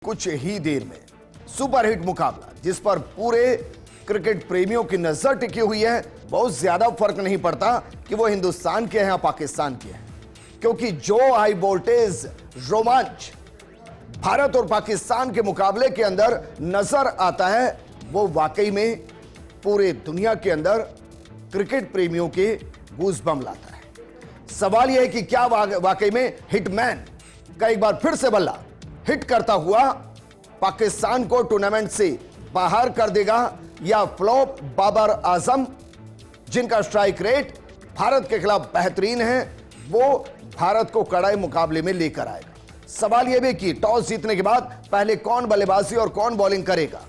कुछ ही देर में सुपरहिट मुकाबला जिस पर पूरे क्रिकेट प्रेमियों की नजर टिकी हुई है। बहुत ज्यादा फर्क नहीं पड़ता कि वो हिंदुस्तान के हैं या पाकिस्तान के हैं, क्योंकि जो हाई वोल्टेज रोमांच भारत और पाकिस्तान के मुकाबले के अंदर नजर आता है वो वाकई में पूरे दुनिया के अंदर क्रिकेट प्रेमियों के गूज़बम्प लाता है। सवाल यह है कि क्या वाकई में हिटमैन का एक बार फिर से बल्ला हिट करता हुआ पाकिस्तान को टूर्नामेंट से बाहर कर देगा, या फ्लॉप बाबर आजम जिनका स्ट्राइक रेट भारत के खिलाफ बेहतरीन है वो भारत को कड़ाई मुकाबले में लेकर आएगा। सवाल यह भी कि टॉस जीतने के बाद पहले कौन बल्लेबाजी और कौन बॉलिंग करेगा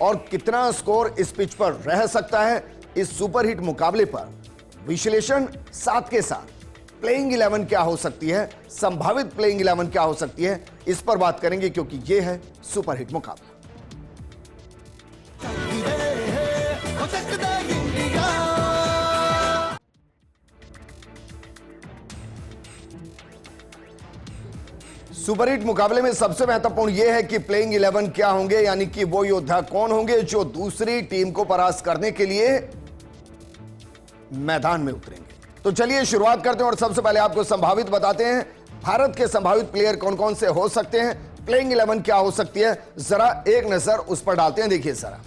और कितना स्कोर इस पिच पर रह सकता है। इस सुपरहिट मुकाबले पर विश्लेषण साथ के साथ प्लेइंग 11 क्या हो सकती है, संभावित प्लेइंग 11 क्या हो सकती है, इस पर बात करेंगे क्योंकि यह है सुपरहिट मुकाबला। सुपरहिट मुकाबले में सबसे महत्वपूर्ण यह है कि प्लेइंग 11 क्या होंगे, यानी कि वो योद्धा कौन होंगे जो दूसरी टीम को परास्त करने के लिए मैदान में उतरेंगे। तो चलिए शुरुआत करते हैं और सबसे पहले आपको संभावित बताते हैं भारत के संभावित प्लेयर कौन कौन से हो सकते हैं, प्लेइंग 11 क्या हो सकती है, जरा एक नजर उस पर डालते हैं। देखिए जरा,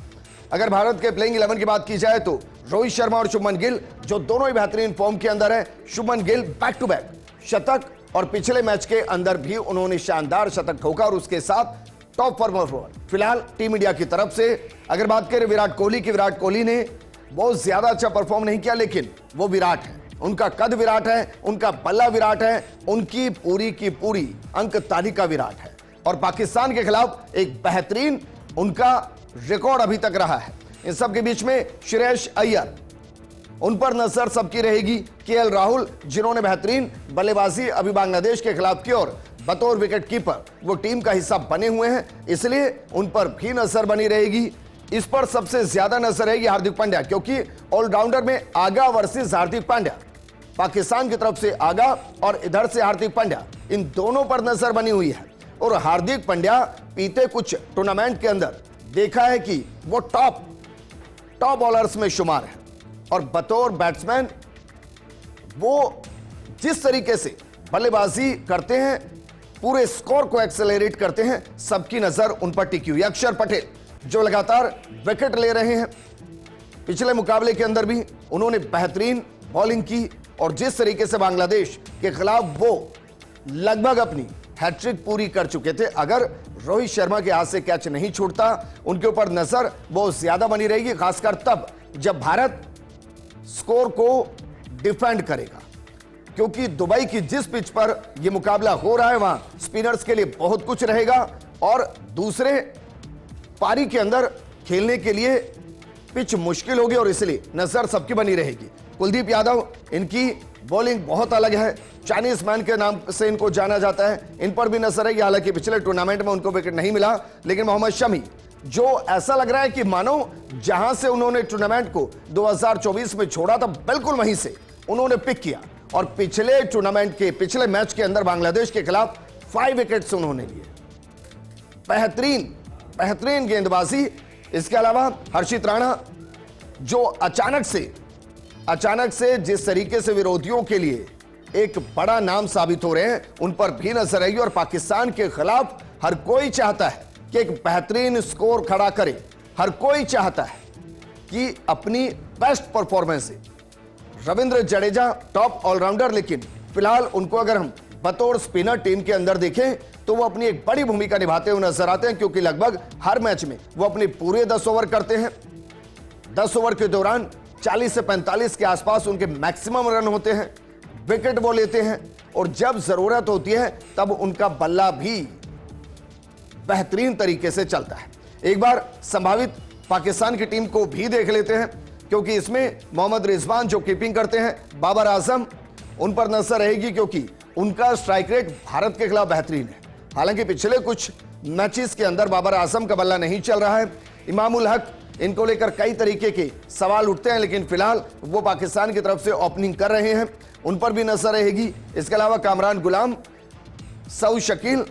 अगर भारत के प्लेइंग 11 की बात की जाए तो रोहित शर्मा और शुभमन गिल जो दोनों ही बेहतरीन फॉर्म के अंदर है। Shubman Gill back to back शतक और पिछले मैच के अंदर भी उन्होंने शानदार शतक ठोका और उसके साथ टॉप परफॉर्मर फिलहाल टीम इंडिया की तरफ से। अगर बात करें विराट कोहली की, विराट कोहली ने बहुत ज्यादा अच्छा परफॉर्म नहीं किया, लेकिन वो विराट है, उनका कद विराट है, उनका बल्ला विराट है, उनकी पूरी की पूरी अंक तालिका विराट है और पाकिस्तान के खिलाफ एक बेहतरीन उनका रिकॉर्ड अभी तक रहा है। इन सब के बीच में श्रेयस अय्यर, उन पर नजर सबकी रहेगी। केएल राहुल जिन्होंने बेहतरीन बल्लेबाजी अभी बांग्लादेश के खिलाफ की और बतौर विकेट कीपर वो टीम का हिस्सा बने हुए हैं, इसलिए उन पर भी नजर बनी रहेगी। इस पर सबसे ज्यादा नजर रहेगी हार्दिक पांड्या, क्योंकि ऑलराउंडर में आगा वर्सेस हार्दिक पांड्या, पाकिस्तान की तरफ से आगा और इधर से हार्दिक पांड्या, इन दोनों पर नजर बनी हुई है। और हार्दिक पांड्या बीते कुछ टूर्नामेंट के अंदर देखा है कि वो टॉप बॉलर्स में शुमार है और बतौर बैट्समैन वो जिस तरीके से बल्लेबाजी करते हैं, पूरे स्कोर को एक्सेलरेट करते हैं, सबकी नजर उन पर टिकी हुई। अक्षर पटेल जो लगातार विकेट ले रहे हैं, पिछले मुकाबले के अंदर भी उन्होंने बेहतरीन बॉलिंग की और जिस तरीके से बांग्लादेश के खिलाफ वो लगभग अपनी हैट्रिक पूरी कर चुके थे। अगर रोहित शर्मा के हाथ से कैच नहीं छूटता, उनके ऊपर नजर बहुत ज्यादा बनी रहेगी, खासकर तब जब भारत स्कोर को डिफेंड करेगा, क्योंकि दुबई की जिस पिच पर यह मुकाबला हो रहा है वहां स्पिनर्स के लिए बहुत कुछ रहेगा और दूसरे पारी के अंदर खेलने के लिए पिच मुश्किल होगी और इसलिए नजर सबकी बनी रहेगी। कुलदीप यादव, इनकी बॉलिंग बहुत अलग है, चाइनीज मैन के नाम से इनको जाना जाता है, इन पर भी नजर रहेगी। हालांकि पिछले टूर्नामेंट में उनको विकेट नहीं मिला, लेकिन मोहम्मद शमी जो ऐसा लग रहा है कि मानो जहां से उन्होंने टूर्नामेंट को 2024 में छोड़ा था बिल्कुल वहीं से उन्होंने पिक किया और पिछले टूर्नामेंट के पिछले मैच के अंदर बांग्लादेश के खिलाफ 5 विकेट्स उन्होंने लिए। बेहतरीन गेंदबाजी। इसके अलावा हर्षित राणा जो अचानक से जिस तरीके से विरोधियों के लिए एक बड़ा नाम साबित हो रहे हैं, उन पर भी नजर आएगी। और पाकिस्तान के खिलाफ हर कोई चाहता है कि एक बेहतरीन स्कोर खड़ा करे, हर कोई चाहता है कि अपनी बेस्ट परफॉर्मेंस से रविंद्र जडेजा टॉप ऑलराउंडर, लेकिन फिलहाल उनको अगर हम बतौर स्पिनर टीम के अंदर देखें तो वो अपनी एक बड़ी भूमिका निभाते हुए नजर आते हैं, क्योंकि लगभग हर मैच में वो अपने पूरे 10 ओवर करते हैं। 10 ओवर के दौरान 40 से 45 के आसपास उनके मैक्सिमम रन होते हैं, विकेट वो लेते हैं और जब जरूरत होती है तब उनका बल्ला भी बेहतरीन तरीके से चलता है। एक बार संभावित पाकिस्तान की टीम को भी देख लेते हैं, क्योंकि इसमें मोहम्मद रिजवान जो कीपिंग करते हैं, बाबर आजम, उन पर नजर रहेगी क्योंकि उनका स्ट्राइक रेट भारत के खिलाफ बेहतरीन है। हालांकि पिछले कुछ मैचेस के अंदर बाबर आजम का बल्ला नहीं चल रहा है। इमामुल हक, इनको लेकर कई तरीके के सवाल उठते हैं, लेकिन फिलहाल वो पाकिस्तान की तरफ से ओपनिंग कर रहे हैं, उन पर भी नजर रहेगी। इसके अलावा कामरान गुलाम, सऊद शकील,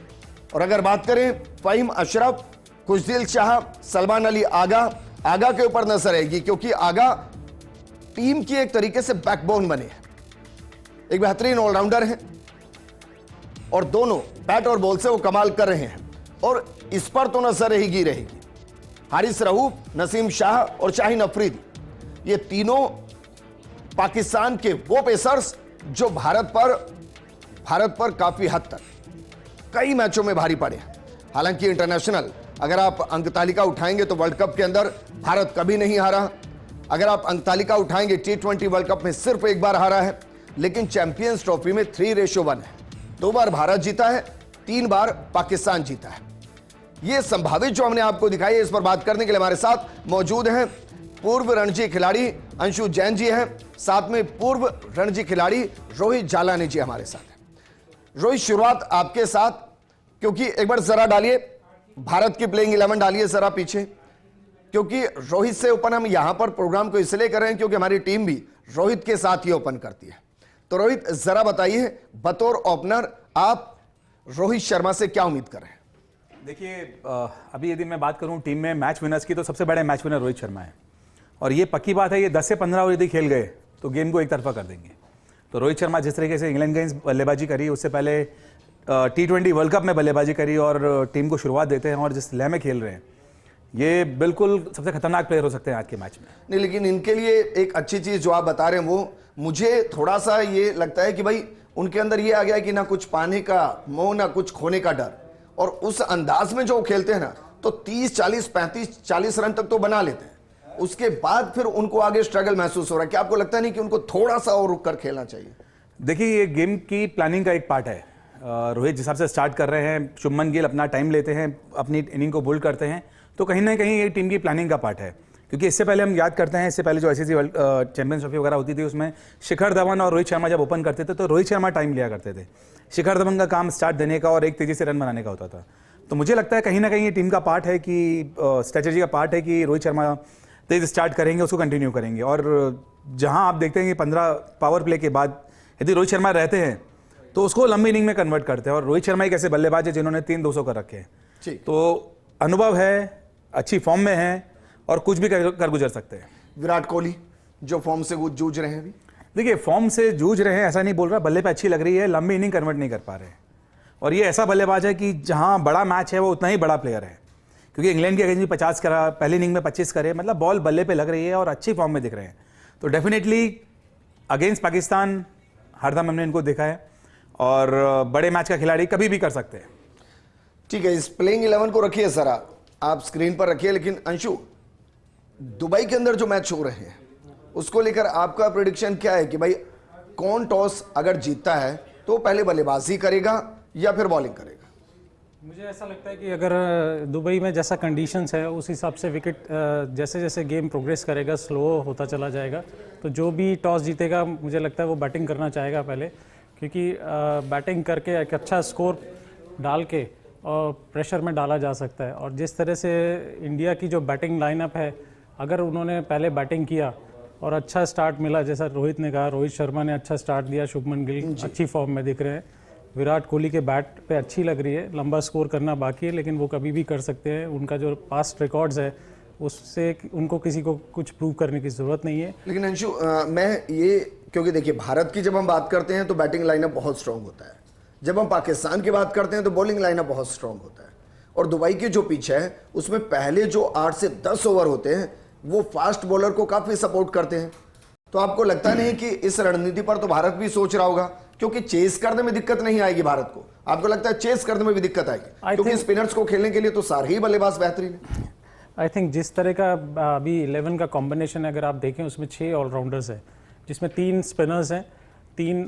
और अगर बात करें फहीम अशरफ, खुशदिल शाह, सलमान अली आगा, आगा के ऊपर नजर रहेगी क्योंकि आगा टीम की एक तरीके से बैकबोन बने हैं, एक बेहतरीन ऑलराउंडर हैं और दोनों बैट और बॉल से वो कमाल कर रहे हैं और इस पर तो नजर रहेगी। हारिस रऊफ, नसीम शाह और शाहीन अफरीदी, ये तीनों पाकिस्तान के वो पेसर्स जो भारत पर काफी हद तक कई मैचों में भारी पड़े हैं। हालांकि इंटरनेशनल अगर आप अंक तालिका उठाएंगे तो वर्ल्ड कप के अंदर भारत कभी नहीं हारा। अगर आप अंक तालिका उठाएंगे T20 वर्ल्ड कप में सिर्फ एक बार हारा है, लेकिन चैंपियंस ट्रॉफी में 3-1 है। 2 बार भारत जीता है, 3 बार पाकिस्तान जीता है। ये संभावित जो हमने आपको दिखाई है, इस पर बात करने के लिए हमारे साथ मौजूद हैं पूर्व रणजी खिलाड़ी अंशु जैन जी हैं, साथ में पूर्व रणजी खिलाड़ी रोहित जालानी जी हमारे साथ हैं। रोहित, शुरुआत आपके साथ, क्योंकि एक बार जरा डालिए भारत की प्लेइंग 11 डालिए जरा पीछे, क्योंकि रोहित से ओपन हम यहां पर प्रोग्राम को इसलिए कर रहे हैं क्योंकि हमारी टीम भी रोहित के साथ ही ओपन करती है। तो रोहित जरा बताइए, बतौर ओपनर आप रोहित शर्मा से क्या उम्मीद कर रहे हैं? देखिए, अभी यदि मैं बात करूं टीम में मैच विनर्स की, तो सबसे बड़े मैच विनर रोहित शर्मा है और ये पक्की बात है, ये 10 से 15 ओवर यदि खेल गए तो गेम को एक तरफा कर देंगे। तो रोहित शर्मा जिस तरीके से इंग्लैंड के बल्लेबाजी करी, उससे पहले T20 वर्ल्ड कप में बल्लेबाजी करी और टीम को शुरुआत देते हैं और जिस लय में खेल रहे हैं, ये बिल्कुल सबसे खतरनाक प्लेयर हो सकते हैं आज के मैच में। नहीं, लेकिन इनके लिए एक अच्छी चीज जो आप बता रहे हैं वो मुझे थोड़ा सा ये लगता है कि भाई उनके अंदर ये आ गया कि ना कुछ पाने का मोह, ना कुछ खोने का डर, और उस अंदाज में जो वो खेलते हैं ना, तो 30, 40, 35, 40 रन तक तो बना लेते हैं। उसके बाद फिर उनको आगे स्ट्रगल महसूस हो रहा है। क्या आपको लगता नहीं कि उनको थोड़ा सा और रुक कर खेलना चाहिए? देखिए, ये गेम की प्लानिंग का एक पार्ट है। रोहित जिस हिसाब से स्टार्ट कर रहे हैं, शुभमन गिल अपना टाइम लेते हैं, अपनी इनिंग को बोल्ड करते हैं, तो कहीं ना कहीं ये टीम की प्लानिंग का पार्ट है। क्योंकि इससे पहले हम याद करते हैं, इससे पहले जो ICC वर्ल्ड चैंपियंस ट्रॉफी वगैरह होती थी, उसमें शिखर धवन और रोहित शर्मा जब ओपन करते थे तो रोहित शर्मा टाइम लिया करते थे। शिखर धवन का काम स्टार्ट देने का और एक तेजी से रन बनाने का होता था। तो मुझे लगता है कहीं ना कहीं ये टीम का पार्ट है कि स्ट्रेटेजी का पार्ट है कि रोहित शर्मा तेज स्टार्ट करेंगे, उसको कंटिन्यू करेंगे। और जहां आप देखते हैं कि 15 पावर प्ले के बाद यदि रोहित शर्मा रहते हैं तो उसको लंबी इनिंग में कन्वर्ट करते हैं। और रोहित शर्मा एक ऐसे बल्लेबाज है जिन्होंने 3-200 कर रखे हैं, तो अनुभव है, अच्छी फॉर्म में है और कुछ भी कर गुजर सकते हैं। विराट कोहली जो फॉर्म से जूझ रहे हैं अभी, देखिए फॉर्म से जूझ रहे हैं ऐसा नहीं बोल रहा, बल्ले पे अच्छी लग रही है, लंबी इनिंग कन्वर्ट नहीं कर पा रहे हैं। और ये ऐसा बल्लेबाज है कि जहां बड़ा मैच है वो उतना ही बड़ा प्लेयर है, क्योंकि इंग्लैंड के अगेंस्ट भी 50 करा, पहली इनिंग में 25 करे, मतलब बॉल बल्ले पे लग रही है और अच्छी फॉर्म में दिख रहे हैं। तो डेफिनेटली अगेंस्ट पाकिस्तान हरदम हमने इनको देखा है और बड़े मैच का खिलाड़ी कभी भी कर सकते हैं। ठीक है, इस प्लेइंग 11 को रखिए जरा, आप स्क्रीन पर रखिए। लेकिन अंशु, दुबई के अंदर जो मैच हो रहे हैं उसको लेकर आपका प्रेडिक्शन क्या है कि भाई कौन टॉस अगर जीतता है तो पहले बल्लेबाजी करेगा या फिर बॉलिंग करेगा? मुझे ऐसा लगता है कि अगर दुबई में जैसा कंडीशंस है उस हिसाब से विकेट जैसे जैसे गेम प्रोग्रेस करेगा, स्लो होता चला जाएगा, तो जो भी टॉस जीतेगा मुझे लगता है वो बैटिंग करना चाहेगा पहले, क्योंकि बैटिंग करके एक अच्छा स्कोर डाल के और प्रेशर में डाला जा सकता है। और जिस तरह से इंडिया की जो बैटिंग लाइनअप है, अगर उन्होंने पहले बैटिंग किया और अच्छा स्टार्ट मिला, जैसा रोहित ने कहा, रोहित शर्मा ने अच्छा स्टार्ट दिया, शुभमन गिल अच्छी फॉर्म में दिख रहे हैं, विराट कोहली के बैट पे अच्छी लग रही है, लंबा स्कोर करना बाकी है लेकिन वो कभी भी कर सकते हैं। उनका जो पास्ट रिकॉर्ड्स है उससे उनको किसी को कुछ प्रूव करने की ज़रूरत नहीं है। लेकिन अंशु, मैं ये, क्योंकि देखिए भारत की जब हम बात करते हैं तो बैटिंग लाइनअप बहुत स्ट्रांग होता है, जब हम पाकिस्तान की बात करते हैं तो बॉलिंग लाइनअप बहुत स्ट्रांग होता है। और दुबई की जो पिच है उसमें पहले जो 8 से 10 ओवर होते हैं वो फास्ट बॉलर को काफी सपोर्ट करते हैं। तो आपको लगता नहीं कि इस रणनीति पर तो भारत भी सोच रहा होगा, क्योंकि चेस करने में दिक्कत नहीं आएगी भारत को? आपको लगता है चेस करने में भी दिक्कत आएगी? क्योंकि स्पिनर्स को खेलने के लिए तो सारे ही बल्लेबाज बेहतरीन है। आई थिंक जिस तरह का अभी 11 का कॉम्बिनेशन है, अगर आप देखें उसमें 6 ऑलराउंडर्स हैं, जिसमें 3 स्पिनर्स हैं, 3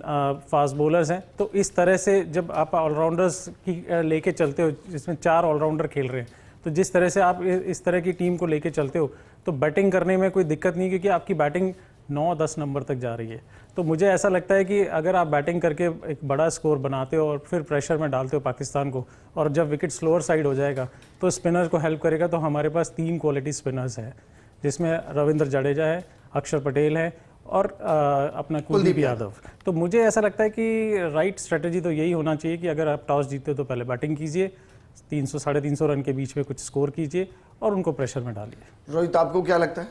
फास्ट बॉलर्स हैं। तो इस तरह से जब आप ऑलराउंडर्स की लेके चलते हो, जिसमें 4 ऑलराउंडर खेल रहे हैं, तो जिस तरह से आप इस तरह की टीम को लेके चलते हो तो बैटिंग करने में कोई दिक्कत नहीं, क्योंकि आपकी बैटिंग 9-10 नंबर तक जा रही है। तो मुझे ऐसा लगता है कि अगर आप बैटिंग करके एक बड़ा स्कोर बनाते हो और फिर प्रेशर में डालते हो पाकिस्तान को, और जब विकेट स्लोअर साइड हो जाएगा तो स्पिनर को हेल्प करेगा। तो हमारे पास 3 क्वालिटी स्पिनर्स हैं, जिसमें रविंद्र जडेजा है, अक्षर पटेल है और अपना कुलदीप यादव। तो मुझे ऐसा लगता है कि राइट स्ट्रेटजी तो यही होना चाहिए कि अगर आप टॉस जीतते हो तो पहले बैटिंग कीजिए, 300 350 रन के बीच में कुछ स्कोर कीजिए और उनको प्रेशर में डालिए। रोहित, आपको क्या लगता है?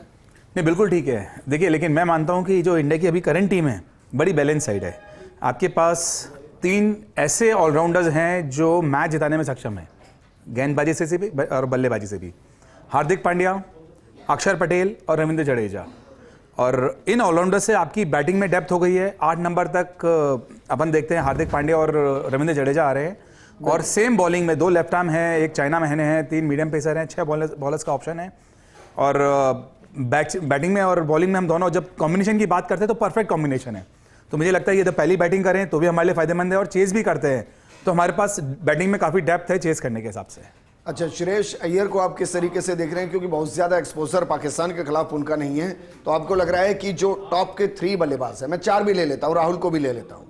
नहीं, बिल्कुल ठीक है। देखिए, लेकिन मैं मानता हूं कि जो इंडिया की अभी करंट टीम है बड़ी बैलेंस साइड है। आपके पास 3 ऐसे ऑलराउंडर्स हैं जो मैच जिताने में सक्षम है, गेंदबाजी से भी और बल्लेबाजी से भी। हार्दिक पांड्या, अक्षर पटेल और रविंद्र जडेजा। और इन ऑलराउंडर से आपकी बैटिंग में डेप्थ हो गई है। 8 नंबर तक अपन देखते हैं हार्दिक पांड्या और रविंद्र जडेजा आ रहे हैं। और सेम बॉलिंग में 2 लेफ्ट आर्म हैं, एक चाइना महने हैं, 3 मीडियम पेसर हैं, 6 बॉलर्स का ऑप्शन है। और बैटिंग में और बॉलिंग में हम दोनों जब कॉम्बिनेशन की बात करते हैं तो परफेक्ट कॉम्बिनेशन है। तो मुझे लगता है ये तो पहली बैटिंग करें तो भी हमारे लिए फायदेमंद है, और चेस भी करते हैं तो हमारे पास बैटिंग में काफ़ी डेप्थ है चेस करने के हिसाब से। अच्छा, श्रेयस अय्यर को आप किस तरीके से देख रहे हैं? क्योंकि बहुत ज्यादा एक्सपोजर पाकिस्तान के खिलाफ उनका नहीं है, तो आपको लग रहा है कि जो टॉप के 3 बल्लेबाज है, मैं 4 भी ले लेता हूं, राहुल को भी ले लेता हूं,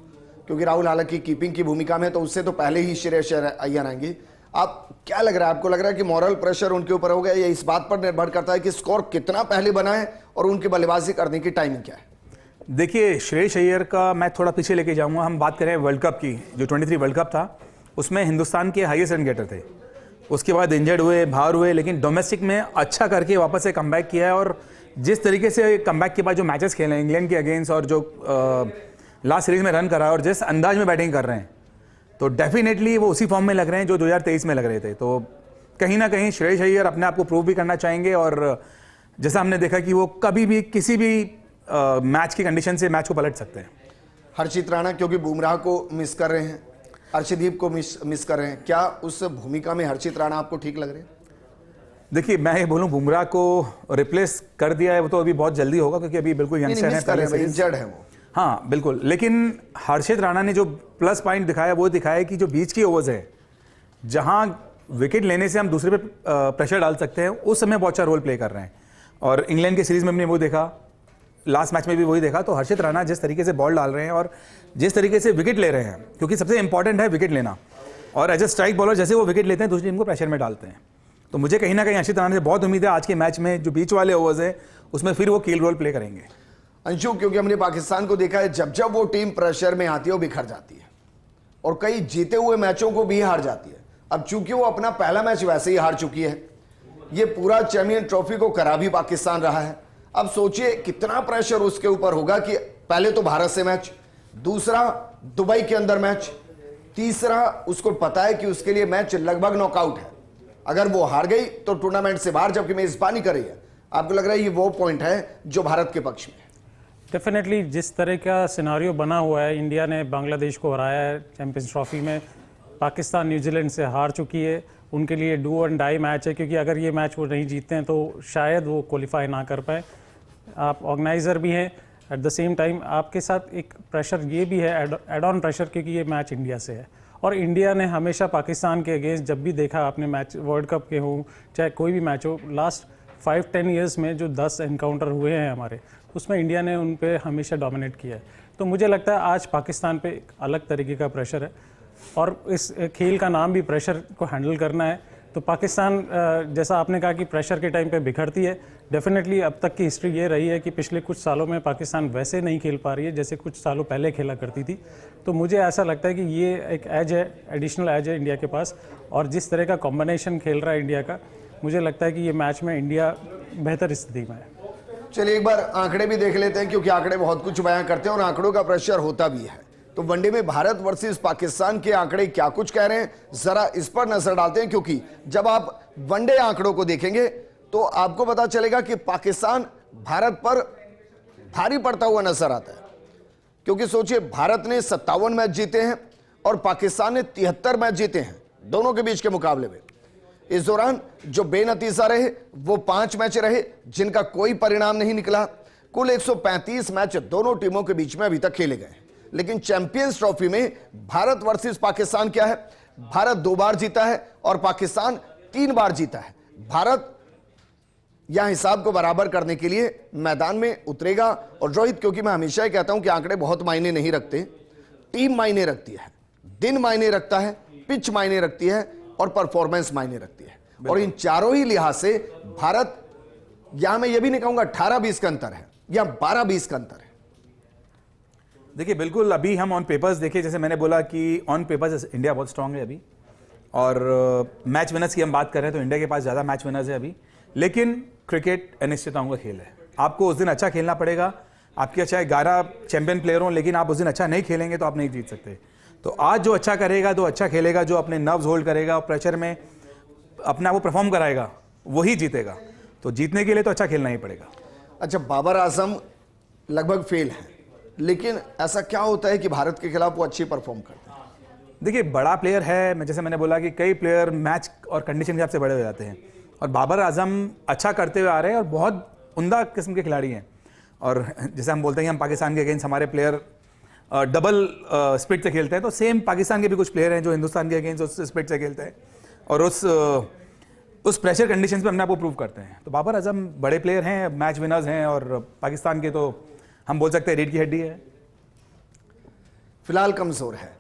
क्योंकि राहुल हालांकि कीपिंग की भूमिका में, तो उससे तो पहले ही श्रेयस अय्यर आएंगे। आप क्या लग रहा है, आपको लग रहा है कि मॉरल प्रेशर उनके ऊपर हो गया, या इस बात पर निर्भर करता है कि स्कोर कितना पहले बना है और उनकी बल्लेबाजी करने की टाइमिंग क्या है? देखिए, श्रेयस अय्यर का मैं थोड़ा पीछे लेके जाऊंगा। हम बात करें वर्ल्ड कप की, जो 23 वर्ल्ड कप था उसमें हिंदुस्तान के हाईएस्ट रन गेटर थे। उसके बाद इंजर्ड हुए, बाहर हुए, लेकिन डोमेस्टिक में अच्छा करके वापस से कमबैक किया है। और जिस तरीके से कमबैक के बाद जो मैचेस खेले हैं इंग्लैंड के अगेंस्ट, और जो लास्ट सीरीज में रन करा है और जिस अंदाज में बैटिंग कर रहे हैं, तो डेफिनेटली वो उसी फॉर्म में लग रहे हैं जो 2023 में लग रहे थे। तो कहीं ना कहीं श्रेयस अय्यर अपने आप को प्रूव भी करना चाहेंगे, और जैसा हमने देखा कि वो कभी भी किसी भी मैच की कंडीशन से मैच को पलट सकते हैं। हर्षित राणा क्योंकि बुमराह को मिस कर रहे हैं, अर्शदीप को मिस कर रहे हैं, क्या उस भूमिका में हर्षित राणा आपको ठीक लग रहे हैं? देखिए, मैं ये बोलूं बुमराह को रिप्लेस कर दिया है वो तो अभी बहुत जल्दी होगा, क्योंकि अभी बिल्कुल यंगस्टर है, इंजर्ड है वो। हाँ बिल्कुल, लेकिन हर्षित राणा ने जो प्लस पॉइंट दिखाया वो दिखाया कि जो बीच की ओवर्स है जहां विकेट लेने से हम दूसरे पे प्रेशर डाल सकते हैं, उस समय बहुत अच्छा रोल प्ले कर रहे हैं। और इंग्लैंड की सीरीज में हमने वो देखा, लास्ट मैच में भी वही देखा। तो हर्षित राणा जिस तरीके से बॉल डाल रहे हैं और जिस तरीके से विकेट ले रहे हैं, क्योंकि सबसे इंपॉर्टेंट है विकेट लेना, और एज ए स्ट्राइक बॉलर जैसे वो विकेट लेते हैं दूसरी टीम को प्रेशर में डालते हैं। तो मुझे कहीं ना कहीं हर्षित राणा से बहुत उम्मीद है आज के मैच में जो बीच वाले ओवर्स है उसमें फिर वो कील रोल प्ले करेंगे। अंशु, क्योंकि हमने पाकिस्तान को देखा है जब जब वो टीम प्रेशर में आती है वो बिखर जाती है, और कई जीते हुए मैचों को भी हार जाती है। अब चूंकि वो अपना पहला मैच वैसे ही हार चुकी है, ये पूरा चैंपियन ट्रॉफी को करा भी पाकिस्तान रहा है। अब सोचिए कितना प्रेशर उसके ऊपर होगा कि पहले तो भारत से मैच, दूसरा दुबई के अंदर मैच, तीसरा उसको पता है कि उसके लिए मैच लगभग नॉकआउट है। अगर वो हार गई तो टूर्नामेंट से बाहर, जबकि मेजबानी कर रही है। आपको लग रहा है ये वो पॉइंट है जो भारत के पक्ष में है? डेफिनेटली जिस तरह का सिनारियो बना हुआ है, इंडिया ने बांग्लादेश को हराया है चैंपियंस ट्रॉफी में, पाकिस्तान न्यूजीलैंड से हार चुकी है, उनके लिए डू एंड डाई मैच है, क्योंकि अगर ये मैच वो नहीं जीतते हैं तो शायद वो क्वालिफाई ना कर पाए। आप ऑर्गेनाइज़र भी हैं, एट द सेम टाइम आपके साथ एक प्रेशर ये भी है, एड ऑन प्रेशर, क्योंकि ये मैच इंडिया से है। और इंडिया ने हमेशा पाकिस्तान के अगेंस्ट जब भी देखा आपने मैच, वर्ल्ड कप के हों चाहे कोई भी मैच हो, लास्ट 5-10 ईयर्स में जो 10 एनकाउंटर हुए हैं हमारे, उसमें इंडिया ने उन पे हमेशा डोमिनेट किया है। तो मुझे लगता है आज पाकिस्तान पे एक अलग तरीके का प्रेशर है, और इस खेल का नाम भी प्रेशर को हैंडल करना है। तो पाकिस्तान जैसा आपने कहा कि प्रेशर के टाइम पे बिखरती है, डेफिनेटली अब तक की हिस्ट्री ये रही है कि पिछले कुछ सालों में पाकिस्तान वैसे नहीं खेल पा रही है जैसे कुछ सालों पहले खेला करती थी। तो मुझे ऐसा लगता है कि ये एक एज है, एडिशनल एज है इंडिया के पास, और जिस तरह का कॉम्बिनेशन खेल रहा है इंडिया का, मुझे लगता है कि ये मैच में इंडिया बेहतर स्थिति में है। चलिए एक बार आंकड़े भी देख लेते हैं, क्योंकि आंकड़े बहुत कुछ बयां करते हैं और आंकड़ों का प्रेशर होता भी है। तो वनडे में भारत वर्सेस पाकिस्तान के आंकड़े क्या कुछ कह रहे हैं, जरा इस पर नजर डालते हैं। क्योंकि जब आप वनडे आंकड़ों को देखेंगे तो आपको पता चलेगा कि पाकिस्तान भारत पर भारी पड़ता हुआ नजर आता है। क्योंकि सोचिए, भारत ने 57 मैच जीते हैं और पाकिस्तान ने 73 मैच जीते हैं दोनों के बीच के मुकाबले में। इस दौरान जो बेनतीजा रहे वो 5 मैच रहे जिनका कोई परिणाम नहीं निकला। कुल 135 मैच दोनों टीमों के बीच में अभी तक खेले गए। लेकिन चैंपियंस ट्रॉफी में भारत वर्सेस पाकिस्तान क्या है, भारत 2 बार जीता है और पाकिस्तान 3 बार जीता है। भारत यहां हिसाब को बराबर करने के लिए मैदान में उतरेगा। और रोहित, क्योंकि मैं हमेशा ही कहता हूं कि आंकड़े बहुत मायने नहीं रखते, टीम मायने रखती है, दिन मायने रखता है, पिच मायने रखती है और परफॉर्मेंस मायने रखती है। और इन चारों ही लिहाज से भारत, यहां मैं ये भी नहीं कहूंगा 18-20 का अंतर है या 12-20 का अंतर है। देखिए बिल्कुल, अभी हम ऑन पेपर्स देखें, जैसे मैंने बोला कि ऑन पेपर्स इंडिया बहुत स्ट्रांग है अभी, और मैच विनर्स की हम बात करें तो इंडिया के पास ज़्यादा मैच विनर्स है अभी, लेकिन क्रिकेट अनिश्चितताओं का खेल है। आपको उस दिन अच्छा खेलना पड़ेगा। आपके चाहे 11 चैंपियन प्लेयर हों, लेकिन आप उस दिन अच्छा नहीं खेलेंगे तो आप नहीं जीत सकते। तो आज जो अच्छा करेगा, जो अच्छा खेलेगा, जो अपने नर्व्स होल्ड करेगा और प्रेशर में अपने आप को परफॉर्म कराएगा, वही जीतेगा। तो जीतने के लिए तो अच्छा खेलना ही पड़ेगा। अच्छा, बाबर आजम लगभग फेल है, लेकिन ऐसा क्या होता है कि भारत के खिलाफ वो अच्छी परफॉर्म करते हैं? देखिए, बड़ा प्लेयर है, जैसे मैंने बोला कि कई प्लेयर मैच और कंडीशन के हिसाब से बड़े हो जाते हैं, और बाबर आजम अच्छा करते हुए आ रहे हैं और बहुत उम्दा किस्म के खिलाड़ी हैं। और जैसे हम बोलते हैं कि हम पाकिस्तान के अगेंस्ट हमारे प्लेयर डबल स्पीड से खेलते हैं, तो सेम पाकिस्तान के भी कुछ प्लेयर हैं जो हिंदुस्तान के अगेंस्ट उस स्पीड से खेलते हैं और उस प्रेशर कंडीशंस पे अपने आप को प्रूव करते हैं। तो बाबर आजम बड़े प्लेयर हैं, मैच विनर्स हैं, और पाकिस्तान के तो हम बोल सकते हैं रीढ़ की हड्डी है। फिलहाल कमजोर है।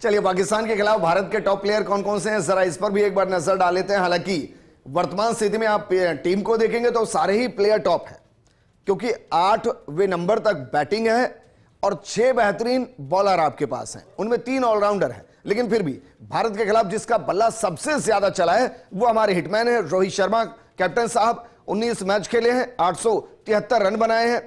चलिए, पाकिस्तान के खिलाफ भारत के टॉप प्लेयर कौन कौन से हैं, जरा इस पर भी एक बार नजर डाल लेते हैं। हालांकि वर्तमान स्थिति में आप टीम को देखेंगे तो सारे ही प्लेयर टॉप हैं, क्योंकि 8वें नंबर तक बैटिंग है और 6 बेहतरीन बॉलर आपके पास हैं, उनमें 3 ऑलराउंडर हैं। लेकिन फिर भी भारत के खिलाफ जिसका बल्ला सबसे ज्यादा चला है वो हमारे हिटमैन है रोहित शर्मा। कैप्टन साहब 19 मैच खेले हैं, 873 रन बनाए हैं,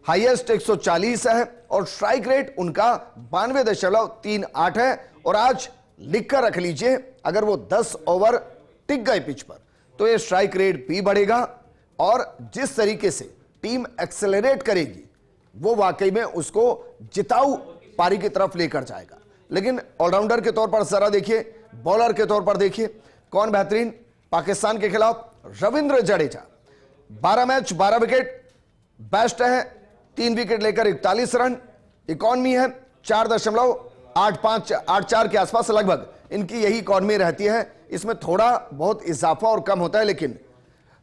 हाईएस्ट 140 है और स्ट्राइक रेट उनका 92.38 है। और आज लिखकर रख लीजिए, अगर वो 10 ओवर टिक गए पिच पर तो ये स्ट्राइक रेट भी बढ़ेगा, और जिस तरीके से टीम एक्सेलरेट करेगी वो वाकई में उसको जिताऊ पारी की तरफ लेकर जाएगा। लेकिन ऑलराउंडर के तौर पर जरा देखिए, बॉलर के तौर पर देखिए कौन बेहतरीन पाकिस्तान के खिलाफ। Ravindra Jadeja 12 match 12 wicket, best है, 3 विकेट लेकर 41 रन, इकॉनमी है 4.84 के आसपास लगभग इनकी यही इकॉनमी रहती है। इसमें थोड़ा बहुत इजाफा और कम होता है। लेकिन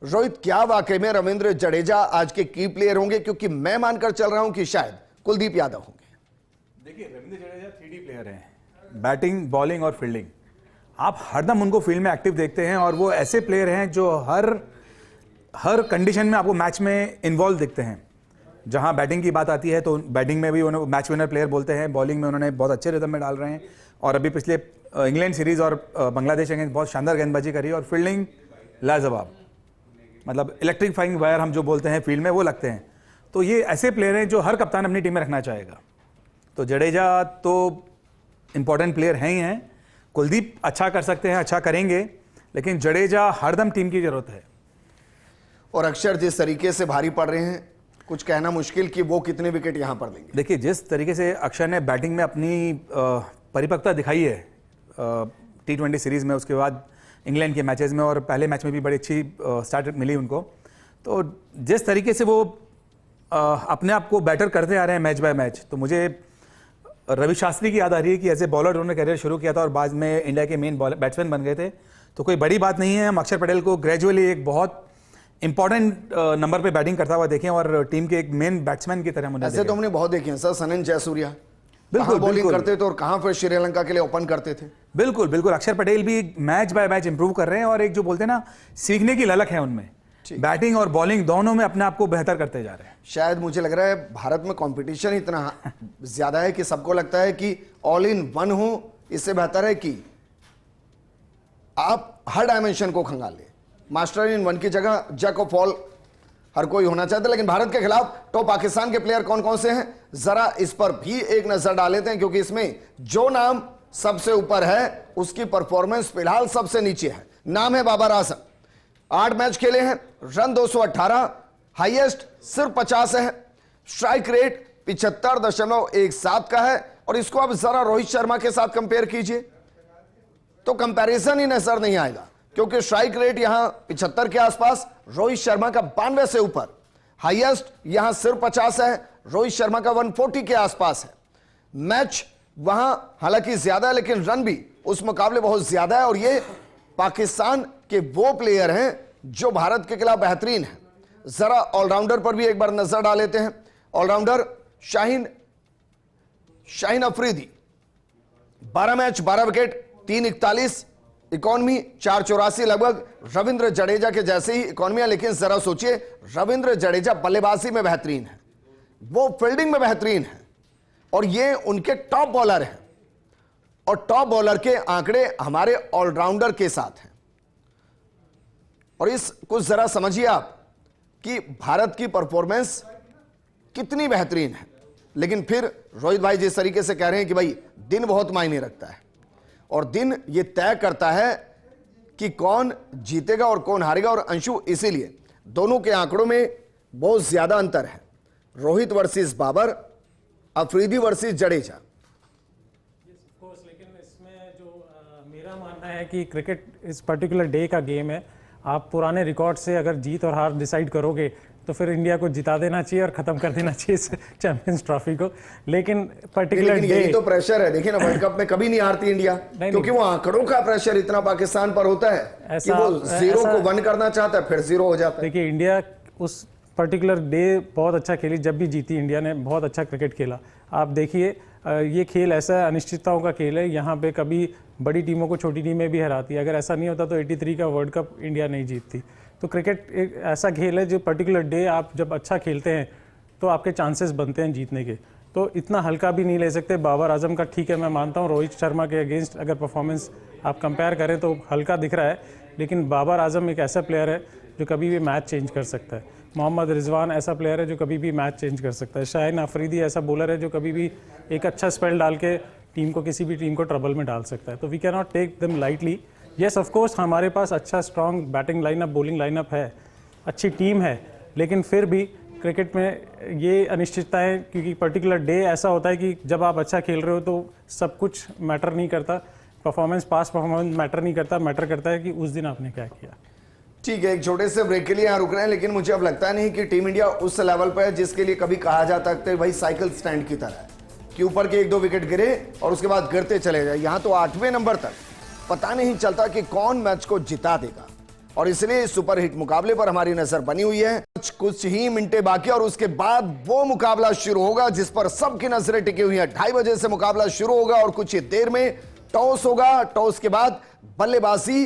रोहित, क्या वाकई में रविंद्र जडेजा आज के की प्लेयर होंगे? क्योंकि मैं मानकर चल रहा हूं कि शायद कुलदीप यादव होंगे। देखिए, रविंद्र जडेजा 3D प्लेयर हैं, बैटिंग, बॉलिंग और फील्डिंग। आप हरदम उनको फील्ड में एक्टिव देखते हैं, और वो ऐसे प्लेयर हैं जो हर कंडीशन में आपको मैच में इन्वॉल्व दिखते हैं। जहां बैटिंग की बात आती है तो बैटिंग में भी उन्हें मैच विनर प्लेयर बोलते हैं, बॉलिंग में उन्होंने बहुत अच्छे रिदम में डाल रहे हैं, और अभी पिछले इंग्लैंड सीरीज और बांग्लादेश अगेंस्ट बहुत शानदार गेंदबाजी करी, और फील्डिंग लाजवाब, मतलब इलेक्ट्रीफाइंग वायर हम जो बोलते हैं फील्ड में, वो लगते हैं। तो ये ऐसे प्लेयर हैं जो हर कप्तान अपनी टीम में रखना चाहेगा। तो जडेजा तो इंपॉर्टेंट प्लेयर हैं ही हैं। कुलदीप अच्छा कर सकते हैं, अच्छा करेंगे, लेकिन जडेजा हरदम टीम की जरूरत है। और अक्षर जिस तरीके से भारी पड़ रहे हैं, कुछ कहना मुश्किल कि वो कितने विकेट यहां पर लेंगे। देखिए, जिस तरीके से अक्षर ने बैटिंग में अपनी परिपक्वता दिखाई है T20 सीरीज में, उसके बाद इंग्लैंड के मैचेस में, और पहले मैच में भी बड़ी अच्छी स्टार्ट मिली उनको, तो जिस तरीके से वो अपने आप को बैटर करते आ रहे हैं मैच बाय मैच, तो मुझे रवि शास्त्री की याद आ रही है कि एज ए बॉलर उन्होंने करियर शुरू किया था और बाद में इंडिया के मेन बैट्समैन बन गए थे। तो कोई बड़ी बात नहीं है, हम अक्षर पटेल को ग्रेजुअली एक बहुत इंपॉर्टेंट नंबर पे बैटिंग करता हुआ देखें और टीम के एक मेन बैट्समैन की तरह। ऐसे तो हमने बहुत देखे हैं सर, सनिल जयसूर्या बिल्कुल बॉलिंग करते थे और कहां फिर श्रीलंका के लिए ओपन करते थे। बिल्कुल बिल्कुल, अक्षर पटेल भी मैच बाय मैच इंप्रूव कर रहे हैं, और एक जो बोलते हैं ना, सीखने की ललक है उनमें, बैटिंग और बॉलिंग दोनों में अपने आप को बेहतर करते जा रहे हैं। शायद मुझे लग रहा है भारत में कंपटीशन इतना ज्यादा है कि सबको लगता है कि ऑल इन वन हो, इससे बेहतर है कि आप हर डायमेंशन को खंगाल ले। मास्टर इन वन की जगह जैक ऑफ ऑल हर कोई होना चाहता है। लेकिन भारत के खिलाफ तो पाकिस्तान के प्लेयर कौन कौन से हैं, जरा इस पर भी एक नजर डाल लेते हैं, क्योंकि इसमें जो नाम सबसे ऊपर है उसकी परफॉर्मेंस फिलहाल सबसे नीचे है। नाम है बाबर आजम, 8 मैच खेले हैं, रन 218, हाईएस्ट सिर्फ 50 है, स्ट्राइक रेट 75.17 का है। और इसको आप जरा रोहित शर्मा के साथ कंपेयर कीजिए तो कंपैरिजन ही नजर नहीं आएगा, क्योंकि स्ट्राइक रेट यहां 75 के आसपास, रोहित शर्मा का 92 से ऊपर, हाईएस्ट यहां सिर्फ 50 है, रोहित शर्मा का 140 के आसपास है। मैच वहां हालांकि ज्यादा है, लेकिन रन भी उस मुकाबले बहुत ज्यादा है। और ये पाकिस्तान के वो प्लेयर हैं जो भारत के खिलाफ बेहतरीन है। जरा ऑलराउंडर पर भी एक बार नजर डाल लेते हैं। Allrounder Shaheen Afridi 12 match 12 wicket, 341, economy 484 लगभग, रविंद्र जडेजा के जैसे ही इकॉनमी है। लेकिन जरा सोचिए, रविंद्र जडेजा बल्लेबाजी में बेहतरीन है, वो फील्डिंग में बेहतरीन है, और ये उनके टॉप बॉलर हैं। और टॉप बॉलर के आंकड़े हमारे ऑलराउंडर के साथ हैं। और इस कुछ जरा समझिए आप कि भारत की परफॉर्मेंस कितनी बेहतरीन है। लेकिन फिर रोहित भाई जिस तरीके से कह रहे हैं कि भाई दिन बहुत मायने रखता है और दिन ये तय करता है कि कौन जीतेगा और कौन हारेगा। और अंशु, इसीलिए दोनों के आंकड़ों में बहुत ज्यादा अंतर है, रोहित वर्सेस बाबर, अफरीदी वर्सेस जडेजा। लेकिन इसमें जो मेरा मानना है कि क्रिकेट इस पर्टिकुलर डे का गेम है। आप पुराने रिकॉर्ड से अगर जीत और हार डिसाइड करोगे तो फिर इंडिया को जिता देना चाहिए और खत्म कर देना चाहिए इस चैंपियंस ट्रॉफी को। लेकिन पर्टिकुलर डे, यही तो प्रेशर है। देखिए ना, वर्ल्ड कप में कभी नहीं हारती इंडिया, क्योंकि वो आंकड़ों का प्रेशर इतना पाकिस्तान पर होता है कि वो 0 को 1 करना चाहता है, फिर 0 हो जाता है। देखिए, इंडिया उस पर्टिकुलर डे बहुत अच्छा खेली, जब भी जीती इंडिया ने बहुत अच्छा क्रिकेट खेला। आप देखिए, ये खेल ऐसा अनिश्चितताओं का खेल है, यहाँ पे कभी बड़ी टीमों को छोटी टीमें भी हराती है। अगर ऐसा नहीं होता तो 83 का वर्ल्ड कप इंडिया नहीं जीतती। तो क्रिकेट एक ऐसा खेल है जो पर्टिकुलर डे आप जब अच्छा खेलते हैं तो आपके चांसेस बनते हैं जीतने के। तो इतना हल्का भी नहीं ले सकते। बाबर आजम का ठीक है, मैं मानता हूँ रोहित शर्मा के अगेंस्ट अगर परफॉर्मेंस आप कंपेयर करें तो हल्का दिख रहा है, लेकिन बाबर आजम एक ऐसा प्लेयर है जो कभी भी मैच चेंज कर सकता है। मोहम्मद रिजवान ऐसा प्लेयर है जो कभी भी मैच चेंज कर सकता है। शाहीन अफरीदी ऐसा बॉलर है जो कभी भी एक अच्छा स्पेल डाल के टीम को, किसी भी टीम को ट्रबल में डाल सकता है। तो we can not take them lightly. Yes, of course हमारे पास अच्छा strong batting lineup, bowling lineup है, अच्छी टीम है, लेकिन फिर भी क्रिकेट में ये अनिश्चितता है क्योंकि पर्टिकुलर डे ऐसा होता है कि जब आप अच्छा खेल रहे हो तो सब कुछ मैटर नहीं करता, परफॉर्मेंस, पास परफॉर्मेंस मैटर नहीं करता, मैटर करता है कि उस दिन आपने क्या किया। ठीक है, एक छोटे से ब्रेक के लिए यहाँ रुक रहे हैं, लेकिन मुझे अब लगता नहीं कि टीम इंडिया उस लेवल पर है जिसके लिए कभी कहा जाता है भाई साइकिल स्टैंड की तरह है कि ऊपर के 1-2 विकेट गिरे और उसके बाद गिरते चले जाए। यहाँ तो 8वें नंबर तक पता नहीं चलता कि कौन मैच को जिता देगा। और इसलिए इस सुपरहिट मुकाबले पर हमारी नजर बनी हुई है। कुछ ही मिनटें बाकी और उसके बाद वो मुकाबला शुरू होगा जिस पर सबकी नजरें टिकी हुई हैं। 2:30 बजे से मुकाबला शुरू होगा और कुछ ही देर में टॉस होगा। टॉस के बाद बल्लेबाजी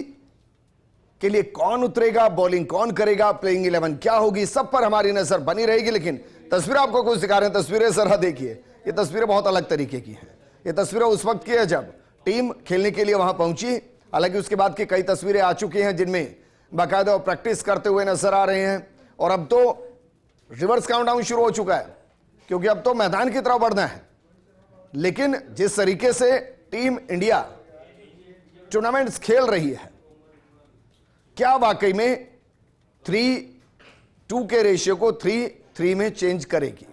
के लिए कौन उतरेगा, बॉलिंग कौन करेगा, प्लेइंग 11 क्या होगी, सब पर हमारी नजर बनी रहेगी। लेकिन तस्वीर आपको कुछ दिखा रहे हैं, तस्वीरें जरा देखिए। ये तस्वीरें बहुत अलग तरीके की हैं। ये तस्वीरें उस वक्त की है जब टीम खेलने के लिए वहां पहुंची। हालांकि उसके बाद की कई तस्वीरें आ चुकी हैं जिनमें बाकायदा प्रैक्टिस करते हुए नजर आ रहे हैं। और अब तो रिवर्स काउंटडाउन शुरू हो चुका है क्योंकि अब तो मैदान की तरफ बढ़ना है। लेकिन जिस तरीके से टीम इंडिया टूर्नामेंट्स खेल रही है, क्या वाकई में 3-2 के रेशियो को 3-3 में चेंज करेगी?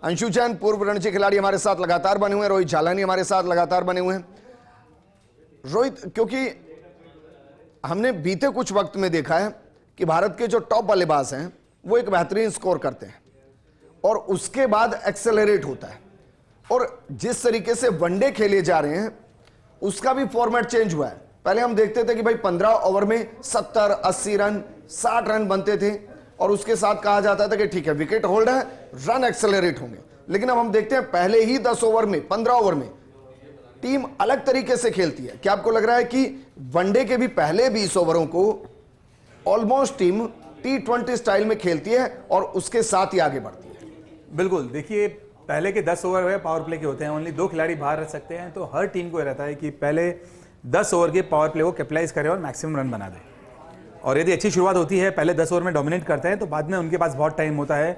अंशु जैन पूर्व रणजी खिलाड़ी हमारे साथ लगातार बने हुए हैं, रोहित झालानी हमारे साथ लगातार बने हुए हैं। रोहित, क्योंकि हमने बीते कुछ वक्त में देखा है कि भारत के जो टॉप बल्लेबाज हैं वो एक बेहतरीन स्कोर करते हैं और उसके बाद एक्सेलरेट होता है। और जिस तरीके से वनडे खेले जा रहे हैं उसका भी फॉर्मेट चेंज हुआ है। पहले हम देखते थे कि भाई 15 ओवर में 70, 80 रन, 60 रन बनते थे और उसके साथ कहा जाता था कि ठीक है विकेट होल्ड है, रन एक्सेलरेट होंगे। लेकिन अब हम देखते हैं पहले ही 10 ओवर में, 15 ओवर में टीम अलग तरीके से खेलती है। क्या आपको लग रहा है कि वनडे के भी पहले 20 ओवरों को ऑलमोस्ट टीम T20 स्टाइल में खेलती है और उसके साथ ही आगे बढ़ती है? बिल्कुल, देखिए पहले के 10 ओवर पावर प्ले के होते हैं, ओनली 2 खिलाड़ी बाहर रह सकते हैं। तो हर टीम को रहता है कि पहले 10 ओवर के पावर प्ले को कैपिटलाइज करे और मैक्सिमम रन बना दे। और यदि अच्छी शुरुआत होती है, पहले 10 ओवर में डोमिनेट करते हैं, तो बाद में उनके पास बहुत टाइम होता है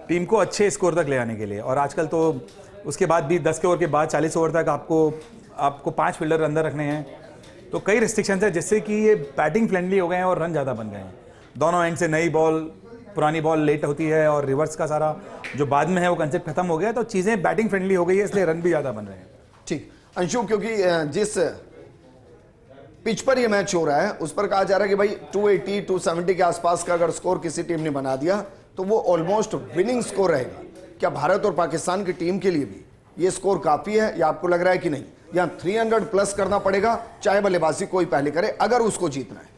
टीम को अच्छे स्कोर तक ले आने के लिए। और आजकल तो उसके बाद भी 10 के ओवर के बाद 40 ओवर तक आपको 5 फील्डर अंदर रखने हैं। तो कई रिस्ट्रिक्शंस है जिससे कि ये बैटिंग फ्रेंडली हो गए हैं और रन ज़्यादा बन गए हैं। दोनों एंड से नई बॉल, पुरानी बॉल लेट होती है और रिवर्स का सारा जो बाद में है वो कंसेप्ट खत्म हो गया, तो चीज़ें बैटिंग फ्रेंडली हो गई है, इसलिए रन भी ज़्यादा बन रहे हैं। ठीक अंशु, क्योंकि जिस पिच पर ये मैच हो रहा है उस पर कहा जा रहा है कि भाई 280, 270 के आसपास का अगर स्कोर किसी टीम ने बना दिया तो वो ऑलमोस्ट विनिंग स्कोर रहेगा। क्या भारत और पाकिस्तान की टीम के लिए भी ये स्कोर काफी है या आपको लग रहा है कि नहीं, या 300 प्लस करना पड़ेगा चाहे बल्लेबाजी कोई पहले करे अगर उसको जीतना है?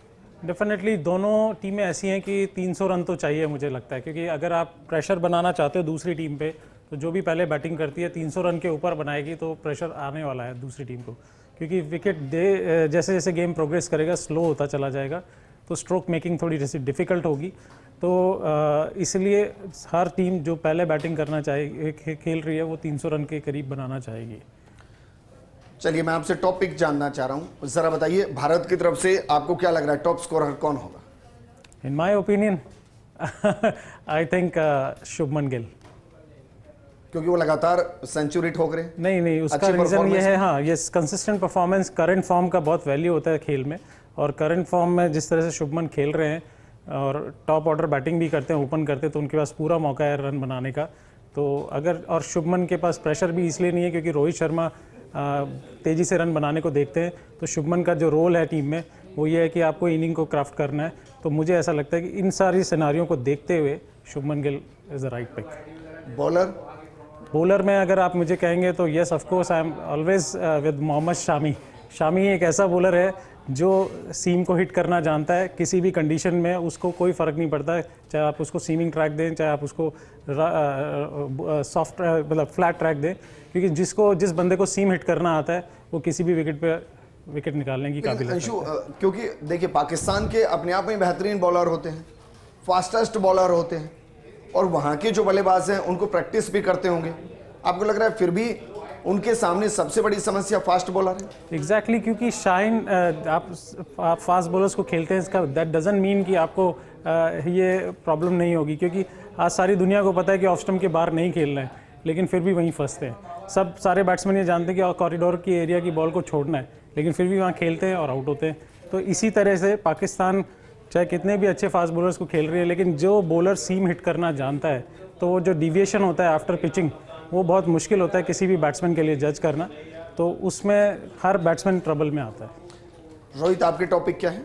डेफिनेटली दोनों टीमें ऐसी हैं कि 300 रन तो चाहिए मुझे लगता है, क्योंकि अगर आप प्रेशर बनाना चाहते हो दूसरी टीम पे तो जो भी पहले बैटिंग करती है 300 रन के ऊपर बनाएगी तो प्रेशर आने वाला है दूसरी टीम को, क्योंकि विकेट दे जैसे जैसे गेम प्रोग्रेस करेगा स्लो होता चला जाएगा तो स्ट्रोक मेकिंग थोड़ी डिफ़िकल्ट होगी। तो इसलिए हर टीम जो पहले बैटिंग करना चाहे खेल रही है वो 300 रन के करीब बनाना चाहेगी। चलिए मैं आपसे टॉप पिक जानना चाह रहा हूं, जरा बताइए भारत की तरफ से आपको क्या लग रहा है टॉप स्कोरर कौन होगा? In my opinion I think Shubman Gill. क्योंकि वो लगातार सेंचुरी ठोक रहे हैं। नहीं, उसका अच्छी रीज़न ये performance है, हाँ, ये कंसिस्टेंट परफॉर्मेंस, करंट फॉर्म का बहुत वैल्यू होता है खेल में, और करंट फॉर्म में जिस तरह से शुभमन खेल रहे हैं और टॉप ऑर्डर बैटिंग भी करते हैं, ओपन करते हैं, तो उनके पास पूरा मौका है रन बनाने का। तो अगर, और शुभमन के पास प्रेशर भी इसलिए नहीं है क्योंकि रोहित शर्मा तेज़ी से रन बनाने को देखते हैं, तो शुभमन का जो रोल है टीम में वो ये है कि आपको इनिंग को क्राफ्ट करना है। तो मुझे ऐसा लगता है कि इन सारी सिनारियों को देखते हुए Shubman Gill is the right pick. Bowler में अगर आप मुझे कहेंगे तो yes of course I am always with Mohammed Shami. Shami एक ऐसा बॉलर है जो सीम को हिट करना जानता है, किसी भी कंडीशन में उसको कोई फ़र्क नहीं पड़ता है, चाहे आप उसको सीमिंग ट्रैक दें, चाहे आप उसको सॉफ्ट मतलब फ्लैट ट्रैक दें, क्योंकि जिस बंदे को सीम हिट करना आता है वो किसी भी विकेट पे विकेट निकालने की काबिल है। क्योंकि देखिए पाकिस्तान के अपने आप में बेहतरीन बॉलर होते हैं, फास्टेस्ट बॉलर होते हैं, और वहाँ के जो बल्लेबाज हैं उनको प्रैक्टिस भी करते होंगे। आपको लग रहा है फिर भी उनके सामने सबसे बड़ी समस्या फास्ट बॉलर है? एग्जैक्टली, क्योंकि शाइन आप फास्ट बॉलर्स को खेलते हैं, इसका दैट डजंट मीन कि आपको ये प्रॉब्लम नहीं होगी, क्योंकि आज सारी दुनिया को पता है कि ऑफ स्टंप के बाहर नहीं खेलना है, लेकिन फिर भी वहीं फंसते हैं। सारे बैट्समैन ये जानते हैं कि कॉरिडोर की एरिया की बॉल को छोड़ना है, लेकिन फिर भी वहाँ खेलते हैं और आउट होते हैं। तो इसी तरह से पाकिस्तान चाहे कितने भी अच्छे फास्ट बॉलर्स को खेल रही है, लेकिन जो बॉलर सीम हिट करना जानता है, तो वो जो डिविएशन होता है आफ्टर पिचिंग, वो बहुत मुश्किल होता है किसी भी बैट्समैन के लिए जज करना, तो उसमें हर बैट्समैन ट्रबल में आता है। रोहित, आपके टॉपिक क्या है?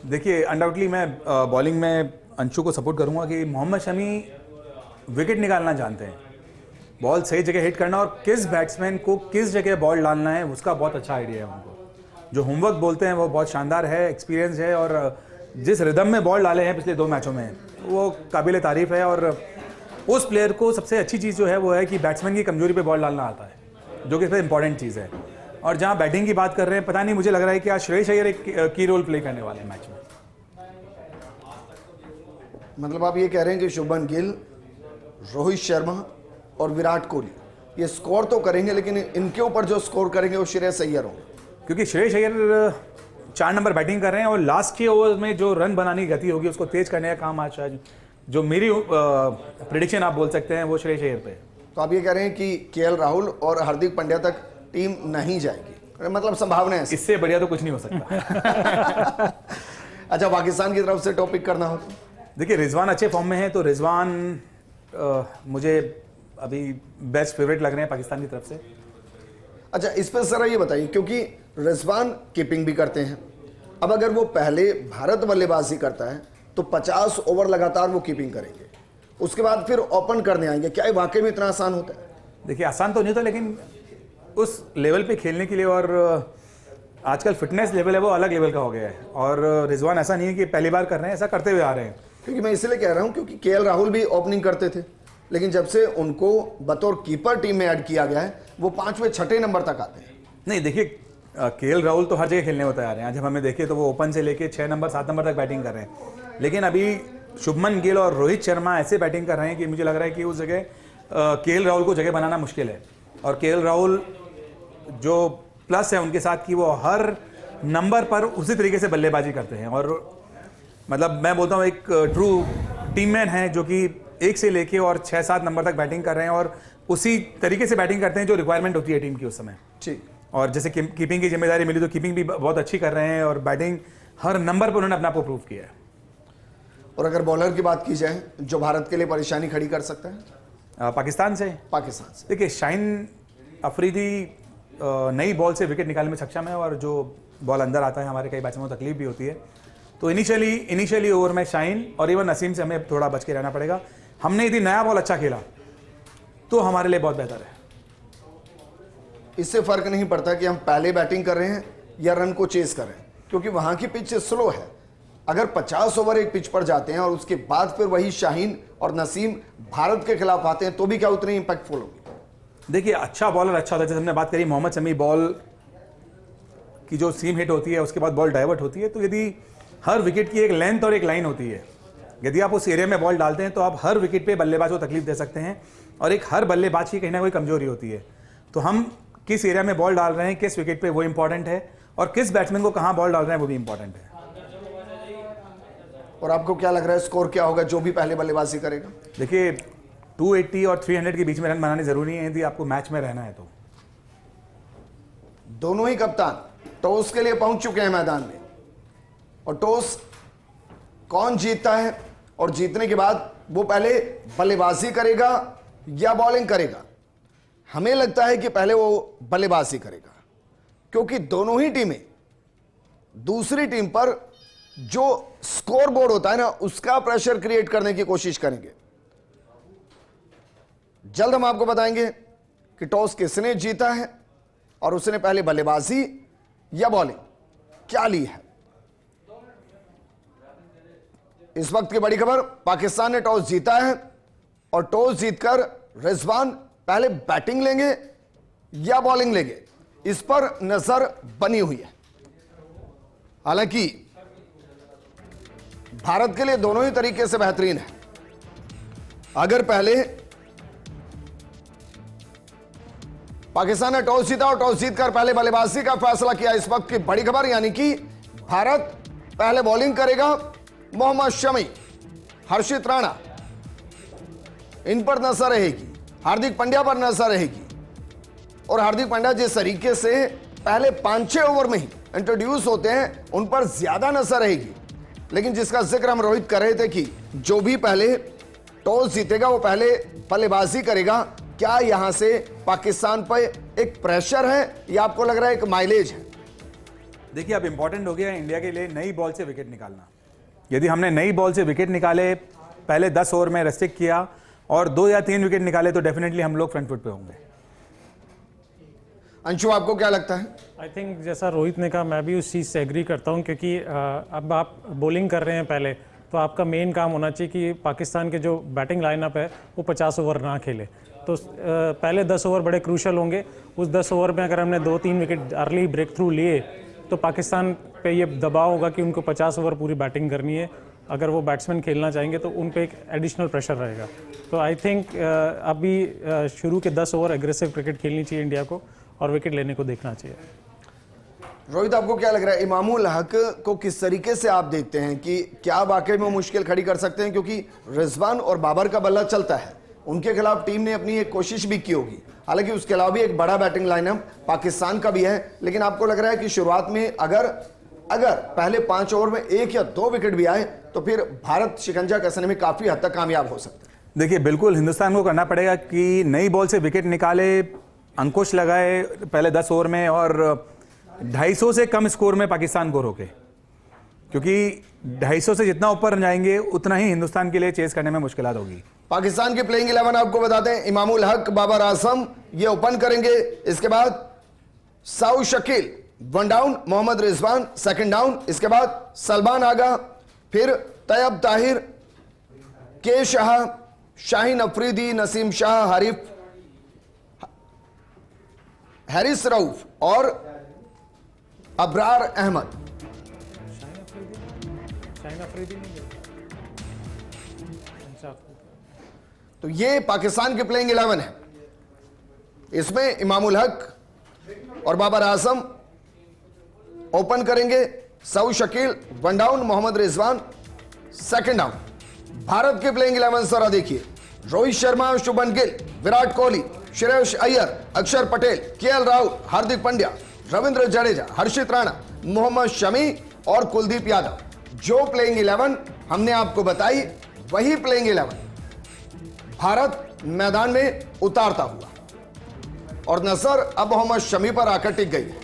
देखिए अनडाउटली मैं बॉलिंग में अंशु को सपोर्ट करूंगा कि मोहम्मद शमी विकेट निकालना जानते हैं, बॉल सही जगह हिट करना और किस बैट्समैन को किस जगह बॉल डालना है उसका बहुत अच्छा आइडिया है उनको। जो होमवर्क बोलते हैं वो बहुत शानदार है, एक्सपीरियंस है, और जिस रिदम में बॉल डाले हैं पिछले 2 मैचों में वो काबिल तारीफ है। और उस प्लेयर को सबसे अच्छी चीज़ जो है वो है कि बैट्समैन की कमजोरी पे बॉल डालना आता है, जो कि सबसे इंपॉर्टेंट चीज़ है। और जहाँ बैटिंग की बात कर रहे हैं, पता नहीं, मुझे लग रहा है कि आज श्रेयस अय्यर एक की रोल प्ले करने वाले हैं मैच में। मतलब आप ये कह रहे हैं कि शुभमन गिल, रोहित शर्मा और विराट कोहली ये स्कोर तो करेंगे, लेकिन इनके ऊपर जो स्कोर करेंगे वो श्रेयस अय्यर होंगे, क्योंकि श्रेयस अय्यर 4 नंबर बैटिंग कर रहे हैं और लास्ट के ओवर में जो रन बनाने की गति होगी उसको तेज करने का काम आज जो मेरी प्रेडिक्शन आप बोल सकते हैं वो श्रेयस अय्यर पे। तो आप ये कह रहे हैं कि केएल राहुल और हार्दिक पांड्या तक टीम नहीं जाएगी, मतलब संभावना है इससे बढ़िया तो कुछ नहीं हो सकता। अच्छा, पाकिस्तान की तरफ से टॉपिक करना हो तो देखिए रिजवान अच्छे फॉर्म में है, तो रिजवान मुझे अभी बेस्ट फेवरेट लग रहे हैं पाकिस्तान की तरफ से। अच्छा, इस पर जरा ये बताइए, क्योंकि रिजवान कीपिंग भी करते हैं, अब अगर वो पहले भारत बल्लेबाजी करता है तो 50 ओवर लगातार वो कीपिंग करेंगे, उसके बाद फिर ओपन करने आएंगे, क्या ये वाकई में इतना आसान होता है? देखिए आसान तो नहीं होता, लेकिन उस लेवल पे खेलने के लिए, और आजकल फिटनेस लेवल है वो अलग लेवल का हो गया है, और रिजवान ऐसा नहीं है कि पहली बार कर रहे हैं, ऐसा करते हुए आ रहे हैं। क्योंकि मैं इसलिए कह रहा हूं क्योंकि केएल राहुल भी ओपनिंग करते थे, लेकिन जब से उनको बतौर कीपर टीम में ऐड किया गया है वो 5वें 6ठे नंबर तक आते हैं। नहीं देखिए केएल राहुल तो हर जगह खेलने होते आ रहे हैं, जब हमें देखे तो वो ओपन से लेके 6 नंबर 7 नंबर तक बैटिंग कर रहे हैं, लेकिन अभी शुभमन गिल और रोहित शर्मा ऐसे बैटिंग कर रहे हैं कि मुझे लग रहा है कि उस जगह केएल राहुल को जगह बनाना मुश्किल है। और केएल राहुल जो प्लस है उनके साथ कि वो हर नंबर पर उसी तरीके से बल्लेबाजी करते हैं, और मतलब मैं बोलता हूँ एक ट्रू टीममैन है जो कि 1 से लेके और 6-7 नंबर तक बैटिंग कर रहे हैं और उसी तरीके से बैटिंग करते हैं जो रिक्वायरमेंट होती है टीम की उस समय। ठीक, और जैसे कीपिंग की जिम्मेदारी मिली तो कीपिंग भी बहुत अच्छी कर रहे हैं और बैटिंग हर नंबर पर उन्होंने अपना आप को प्रूव किया है। और अगर बॉलर की बात की जाए जो भारत के लिए परेशानी खड़ी कर सकता है पाकिस्तान से देखिए शाहीन अफरीदी नई बॉल से विकेट निकालने में सक्षम है, और जो बॉल अंदर आता है हमारे कई बैट्समैनों को तकलीफ भी होती है, तो इनिशियली ओवर में शाहीन और इवन नसीम से हमें थोड़ा बच के रहना पड़ेगा। हमने यदि नया बॉल अच्छा खेला तो हमारे लिए बहुत बेहतर है। इससे फर्क नहीं पड़ता कि हम पहले बैटिंग कर रहे हैं या रन को चेस कर रहे हैं, क्योंकि वहां की पिच स्लो है। अगर 50 ओवर एक पिच पर जाते हैं और उसके बाद फिर वही शाहीन और नसीम भारत के खिलाफ आते हैं तो भी क्या उतनी इंपैक्टफुल होगी? देखिए अच्छा बॉलर अच्छा होता है, जैसे हमने बात करी मोहम्मद शमी बॉल की जो सीम हिट होती है उसके बाद बॉल डाइवर्ट होती है, तो यदि हर विकेट की एक लेंथ और एक लाइन होती है, यदि आप उस एरिया में बॉल डालते हैं तो आप हर विकेट पे बल्लेबाज को तकलीफ दे सकते हैं, और एक हर बल्लेबाज की कहीं ना कोई कमजोरी होती है। तो हम किस एरिया में बॉल डाल रहे हैं, किस विकेट पे, वो इंपॉर्टेंट है, और किस बैट्समैन को कहां बॉल डाल रहे हैं वो भी इंपॉर्टेंट है। और आपको क्या लग रहा है स्कोर क्या होगा जो भी पहले बल्लेबाजी करेगा? देखिए 280 और 300 के बीच में रन बनाने जरूरी है यदि आपको मैच में रहना है तो। दोनों ही कप्तान टॉस के लिए पहुंच चुके हैं मैदान में, और टॉस कौन जीतता है और जीतने के बाद वो पहले बल्लेबाजी करेगा या बॉलिंग करेगा? हमें लगता है कि पहले वो बल्लेबाजी करेगा, क्योंकि दोनों ही टीमें दूसरी टीम पर जो स्कोर बोर्ड होता है ना उसका प्रेशर क्रिएट करने की कोशिश करेंगे। जल्द हम आपको बताएंगे कि टॉस किसने जीता है और उसने पहले बल्लेबाजी या बॉलिंग क्या ली है। इस वक्त की बड़ी खबर, पाकिस्तान ने टॉस जीता है और टॉस जीतकर रिजवान पहले बैटिंग लेंगे या बॉलिंग लेंगे, इस पर नजर बनी हुई है। हालांकि भारत के लिए दोनों ही तरीके से बेहतरीन है। अगर पहले पाकिस्तान ने टॉस जीता और टॉस जीतकर पहले बल्लेबाजी का फैसला किया, इस वक्त की बड़ी खबर, यानी कि भारत पहले बॉलिंग करेगा। मोहम्मद शमी, हर्षित राणा, इन पर नजर रहेगी, हार्दिक पांड्या पर नजर रहेगी। और हार्दिक पांड्या जिस तरीके से पहले 5-6 ओवर में ही इंट्रोड्यूस होते हैं उन पर ज्यादा नजर रहेगी। लेकिन जिसका जिक्र हम रोहित कर रहे थे कि जो भी पहले टॉस जीतेगा वो पहले बल्लेबाजी करेगा, क्या यहां से पाकिस्तान पर एक प्रेशर है या आपको लग रहा है एक माइलेज है? देखिए अब इंपॉर्टेंट हो गया है इंडिया के लिए नई बॉल से विकेट निकालना। यदि हमने नई बॉल से विकेट निकाले, पहले 10 ओवर में रेस्ट्रिक्ट किया और 2 या 3 विकेट निकाले तो डेफिनेटली हम लोग फ्रंट फुट पे होंगे। अंशु, आपको क्या लगता है? आई थिंक जैसा रोहित ने कहा, मैं भी उस चीज़ से एग्री करता हूं, क्योंकि अब आप बॉलिंग कर रहे हैं पहले, तो आपका मेन काम होना चाहिए कि पाकिस्तान के जो बैटिंग लाइनअप है वो 50 ओवर ना खेले। तो पहले 10 ओवर बड़े क्रूशल होंगे। उस 10 ओवर में अगर हमने 2-3 विकेट अर्ली ब्रेक थ्रू लिए तो पाकिस्तान पे ये दबाव होगा कि उनको 50 ओवर पूरी बैटिंग करनी है। अगर वो बैट्समैन खेलना चाहेंगे तो उन पे एक एडिशनल प्रेशर रहेगा। तो आई थिंक अभी शुरू के 10 ओवर एग्रेसिव क्रिकेट खेलनी चाहिए इंडिया को और विकेट लेने को देखना चाहिए। रोहित, आपको क्या लग रहा है इमामुल हक को किस तरीके से आप देखते हैं कि क्या वाकई में मुश्किल खड़ी कर सकते हैं? क्योंकि रिजवान और बाबर का बल्ला चलता है, उनके खिलाफ टीम ने अपनी एक कोशिश भी की होगी। हालांकि उसके अलावा भी एक बड़ा बैटिंग लाइनअप पाकिस्तान का भी है, लेकिन आपको लग रहा है कि शुरुआत में अगर पहले 5 ओवर में 1 या 2 विकेट भी आए तो फिर भारत शिकंजा कसने में काफी हद तक कामयाब हो सकता है? देखिए बिल्कुल हिंदुस्तान को करना पड़ेगा कि नई बॉल से विकेट निकाले, अंकुश लगाए पहले 10 ओवर में और 250 से कम स्कोर में पाकिस्तान को रोके, क्योंकि 250 से जितना ऊपर जाएंगे उतना ही हिंदुस्तान के लिए चेस करने में मुश्किलात होगी। पाकिस्तान की प्लेइंग 11 आपको बताते हैं। इमामुल हक, बाबर आजम ये ओपन करेंगे। इसके बाद Saud Shakeel 1 down, Mohammad Rizwan 2nd down, इसके बाद सलमान आगा, फिर तैयब ताहिर, के शाह, शाहीन अफरीदी, नसीम शाह, हैरिस रऊफ और अबरार अहमद। तो ये पाकिस्तान की प्लेइंग 11 है। इसमें इमामुल हक और बाबर आजम ओपन करेंगे, Saud Shakeel 1 down, Mohammad Rizwan 2nd down. Bharat के प्लेइंग 11 जरा देखिए। रोहित शर्मा, शुभमन गिल, विराट कोहली, श्रेयस अय्यर, अक्षर पटेल, केएल राहुल, हार्दिक पांड्या, रविंद्र जडेजा, हर्षित राणा, मोहम्मद शमी और कुलदीप यादव। जो प्लेइंग 11 हमने आपको बताई वही प्लेइंग 11 भारत मैदान में उतारता हुआ, और नजर अब मोहम्मद शमी पर आकर टिक गई है।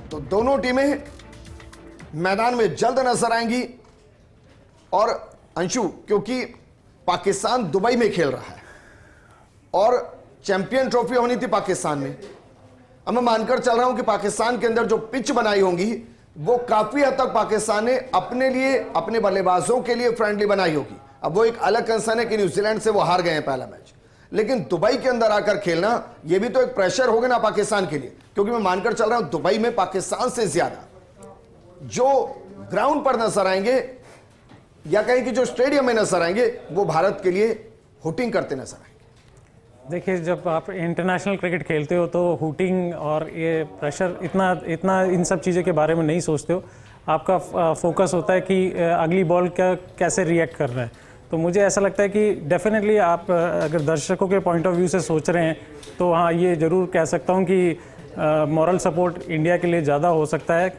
तो दोनों टीमें मैदान में जल्द नजर आएंगी। और अंशु, क्योंकि पाकिस्तान दुबई में खेल रहा है और चैंपियन ट्रॉफी होनी थी पाकिस्तान में, अब मैं मानकर चल रहा हूं कि पाकिस्तान के अंदर जो पिच बनाई होंगी वो काफी हद तक पाकिस्तान ने अपने लिए, अपने बल्लेबाजों के लिए फ्रेंडली बनाई होगी। अब वो एक अलग कंसर्न है कि न्यूजीलैंड से वो हार गए हैं पहला मैच, लेकिन दुबई के अंदर आकर खेलना ये भी तो एक प्रेशर होगा ना पाकिस्तान के लिए। क्योंकि मैं मानकर चल रहा हूं दुबई में पाकिस्तान से ज्यादा जो ग्राउंड पर नजर आएंगे या कहें कि जो स्टेडियम में नजर आएंगे वो भारत के लिए हुटिंग करते नजर आएंगे। देखिए, जब आप इंटरनेशनल क्रिकेट खेलते हो तो हुटिंग और ये प्रेशर इतना इन सब चीज़ों के बारे में नहीं सोचते हो। आपका फोकस होता है कि अगली बॉल का कैसे रिएक्ट करना है। तो मुझे ऐसा लगता है कि डेफिनेटली आप अगर दर्शकों के पॉइंट ऑफ व्यू से सोच रहे हैं तो हाँ, ये ज़रूर कह सकता हूँ कि मॉरल सपोर्ट इंडिया के लिए ज़्यादा हो सकता है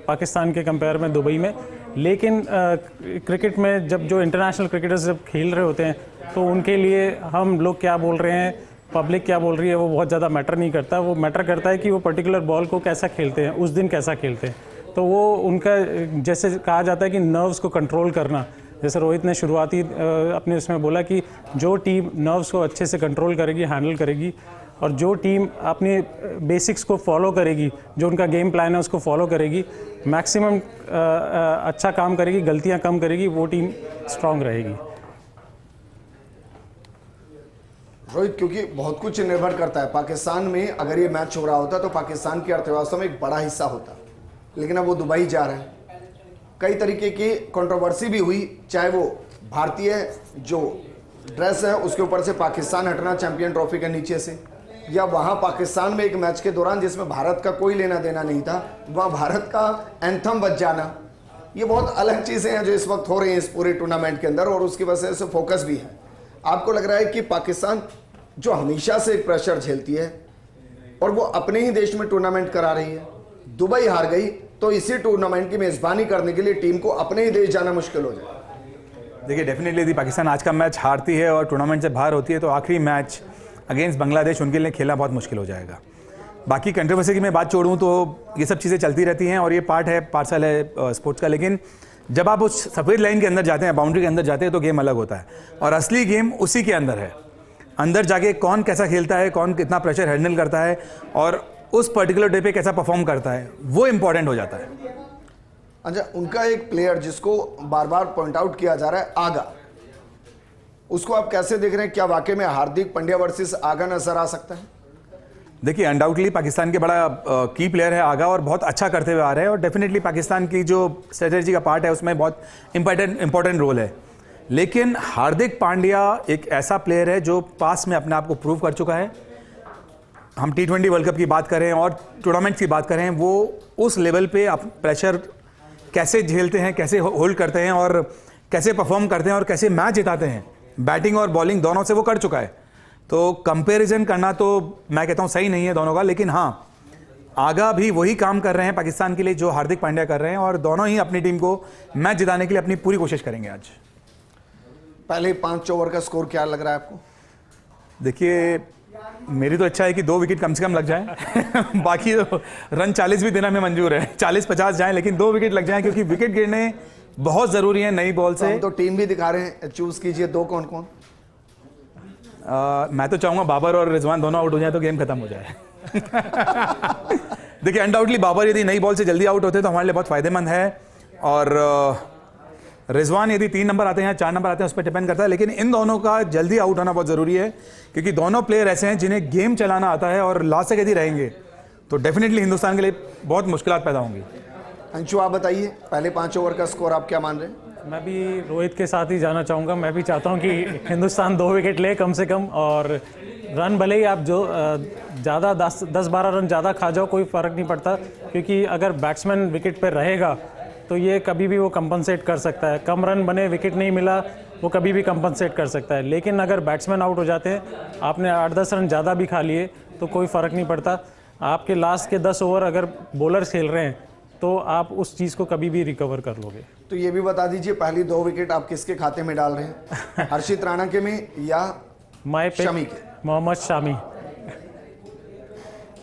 पाकिस्तान के कंपेयर में दुबई में। लेकिन क्रिकेट में जब जो इंटरनेशनल क्रिकेटर्स जब खेल रहे होते हैं तो उनके लिए हम लोग क्या बोल रहे हैं, पब्लिक क्या बोल रही है, वो बहुत ज़्यादा मैटर नहीं करता। वो मैटर करता है कि वो पर्टिकुलर बॉल को कैसा खेलते हैं, उस दिन कैसा खेलते हैं। तो वो उनका, जैसे कहा जाता है कि नर्व्स को कंट्रोल करना, जैसे रोहित ने शुरुआती अपने उसमें बोला कि जो टीम नर्व्स को अच्छे से कंट्रोल करेगी, हैंडल करेगी, और जो टीम अपनी बेसिक्स को फॉलो करेगी, जो उनका गेम प्लान है उसको फॉलो करेगी, मैक्सिमम अच्छा काम करेगी, गलतियां कम करेगी, वो टीम स्ट्रांग रहेगी। रोहित, क्योंकि बहुत कुछ निर्भर करता है। पाकिस्तान में अगर ये मैच हो रहा होता तो पाकिस्तान की अर्थव्यवस्था में एक बड़ा हिस्सा होता, लेकिन अब वो दुबई जा रहे हैं। कई तरीके की कंट्रोवर्सी भी हुई, चाहे वो भारतीय जो ड्रेस है उसके ऊपर से पाकिस्तान हटना चैंपियन ट्रॉफी के नीचे से, या वहाँ पाकिस्तान में एक मैच के दौरान जिसमें भारत का कोई लेना देना नहीं था, वहाँ भारत का एंथम बज जाना। ये बहुत अलग चीज़ें हैं जो इस वक्त हो रही हैं इस पूरे टूर्नामेंट के अंदर, और उसकी वजह से फोकस भी है। आपको लग रहा है कि पाकिस्तान जो हमेशा से एक प्रेशर झेलती है और वो अपने ही देश में टूर्नामेंट करा रही है, दुबई हार गई तो इसी टूर्नामेंट की मेज़बानी करने के लिए टीम को अपने ही देश जाना मुश्किल हो जाए? देखिए, डेफिनेटली यदि पाकिस्तान आज का मैच हारती है और टूर्नामेंट से बाहर होती है तो आखिरी मैच अगेंस्ट बांग्लादेश उनके लिए खेलना बहुत मुश्किल हो जाएगा। बाकी कंट्रोवर्सी की मैं बात छोड़ूँ तो ये सब चीज़ें चलती रहती हैं और ये पार्सल है स्पोर्ट्स का। लेकिन जब आप उस सफ़ेद लाइन के अंदर जाते हैं, बाउंड्री के अंदर जाते हैं, तो गेम अलग होता है और असली गेम उसी के अंदर है। अंदर जाके कौन कैसा खेलता है, कौन कितना प्रेशर हैंडल करता है और उस पर्टिकुलर डे पे कैसा परफॉर्म करता है, वो इंपॉर्टेंट हो जाता है। अच्छा, उनका एक प्लेयर जिसको बार बार पॉइंट आउट किया जा रहा है, आगा, उसको आप कैसे देख रहे हैं? क्या वाकई में हार्दिक पांड्या वर्सेस आगा नजर आ सकता है? देखिए, अनडाउटली पाकिस्तान के बड़ा की प्लेयर है आगा और बहुत अच्छा करते हुए आ रहे हैं और डेफिनेटली पाकिस्तान की जो स्ट्रेटेजी का पार्ट है उसमें बहुत इंपॉर्टेंट रोल है। लेकिन हार्दिक पांड्या एक ऐसा प्लेयर है जो पास में अपने आप को प्रूव कर चुका है। हम T20 वर्ल्ड कप की बात करें और टूर्नामेंट्स की बात करें, वो उस लेवल पे आप प्रेशर कैसे झेलते हैं, कैसे होल्ड करते हैं और कैसे परफॉर्म करते हैं और कैसे मैच जिताते हैं, बैटिंग और बॉलिंग दोनों से वो कर चुका है। तो कंपैरिजन करना तो मैं कहता हूँ सही नहीं है दोनों का। लेकिन हाँ, आगा भी वही काम कर रहे हैं पाकिस्तान के लिए जो हार्दिक पांड्या कर रहे हैं और दोनों ही अपनी टीम को मैच जिताने के लिए अपनी पूरी कोशिश करेंगे आज। पहले 5 ओवर का स्कोर क्या लग रहा है आपको? देखिए, मेरी तो इच्छा है कि 2 विकेट कम से कम लग जाएं। बाकी तो रन 40 भी देना में मंजूर है, 40-50 जाएं, लेकिन 2 विकेट लग जाएं क्योंकि विकेट गिरने बहुत ज़रूरी है नई बॉल से। हम तो टीम भी दिखा रहे हैं, चूज कीजिए 2 कौन कौन? मैं तो चाहूँगा बाबर और रिजवान दोनों आउट हो जाए तो गेम खत्म हो जाए। देखिए, अनडाउटली बाबर यदि नई बॉल से जल्दी आउट होते हैं तो हमारे लिए बहुत फ़ायदेमंद है और रिजवान यदि 3 नंबर आते हैं या 4 नंबर आते हैं उस पर डिपेंड करता है। लेकिन इन दोनों का जल्दी आउट होना बहुत ज़रूरी है क्योंकि दोनों प्लेयर ऐसे हैं जिन्हें गेम चलाना आता है और लास्ट तक यदि रहेंगे तो डेफिनेटली हिंदुस्तान के लिए बहुत मुश्किलात पैदा होंगी। अंशु, आप बताइए, पहले 5 ओवर का स्कोर आप क्या मान रहे हैं? मैं भी रोहित के साथ ही जाना चाहूँगा। मैं भी चाहता हूँ कि हिंदुस्तान 2 विकेट ले कम से कम, और रन भले ही आप जो ज़्यादा 10-12 रन ज़्यादा खा जाओ, कोई फ़र्क नहीं पड़ता क्योंकि अगर बैट्समैन विकेट पर रहेगा तो ये कभी भी वो कंपनसेट कर सकता है। कम रन बने, विकेट नहीं मिला, वो कभी भी कंपनसेट कर सकता है। लेकिन अगर बैट्समैन आउट हो जाते हैं, आपने 8-10 रन ज़्यादा भी खा लिए तो कोई फ़र्क नहीं पड़ता। आपके लास्ट के 10 ओवर अगर बॉलर्स खेल रहे हैं तो आप उस चीज़ को कभी भी रिकवर कर लोगे। तो ये भी बता दीजिए, पहली 2 विकेट आप किसके खाते में डाल रहे हैं? हर्षित राणा के में या शमी के? मोहम्मद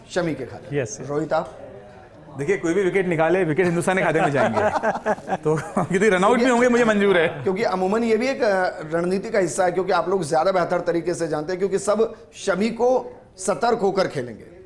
शमी के खाते। यस। रोहित, आप? देखिए, कोई भी विकेट निकाले, विकेट हिंदुस्तान के खाते में जाएंगे। तो यदि रनआउट भी होंगे मुझे मंजूर है, क्योंकि अमूमन ये भी एक रणनीति का हिस्सा है, क्योंकि आप लोग ज्यादा बेहतर तरीके से जानते हैं क्योंकि सब शमी को सतर्क होकर खेलेंगे।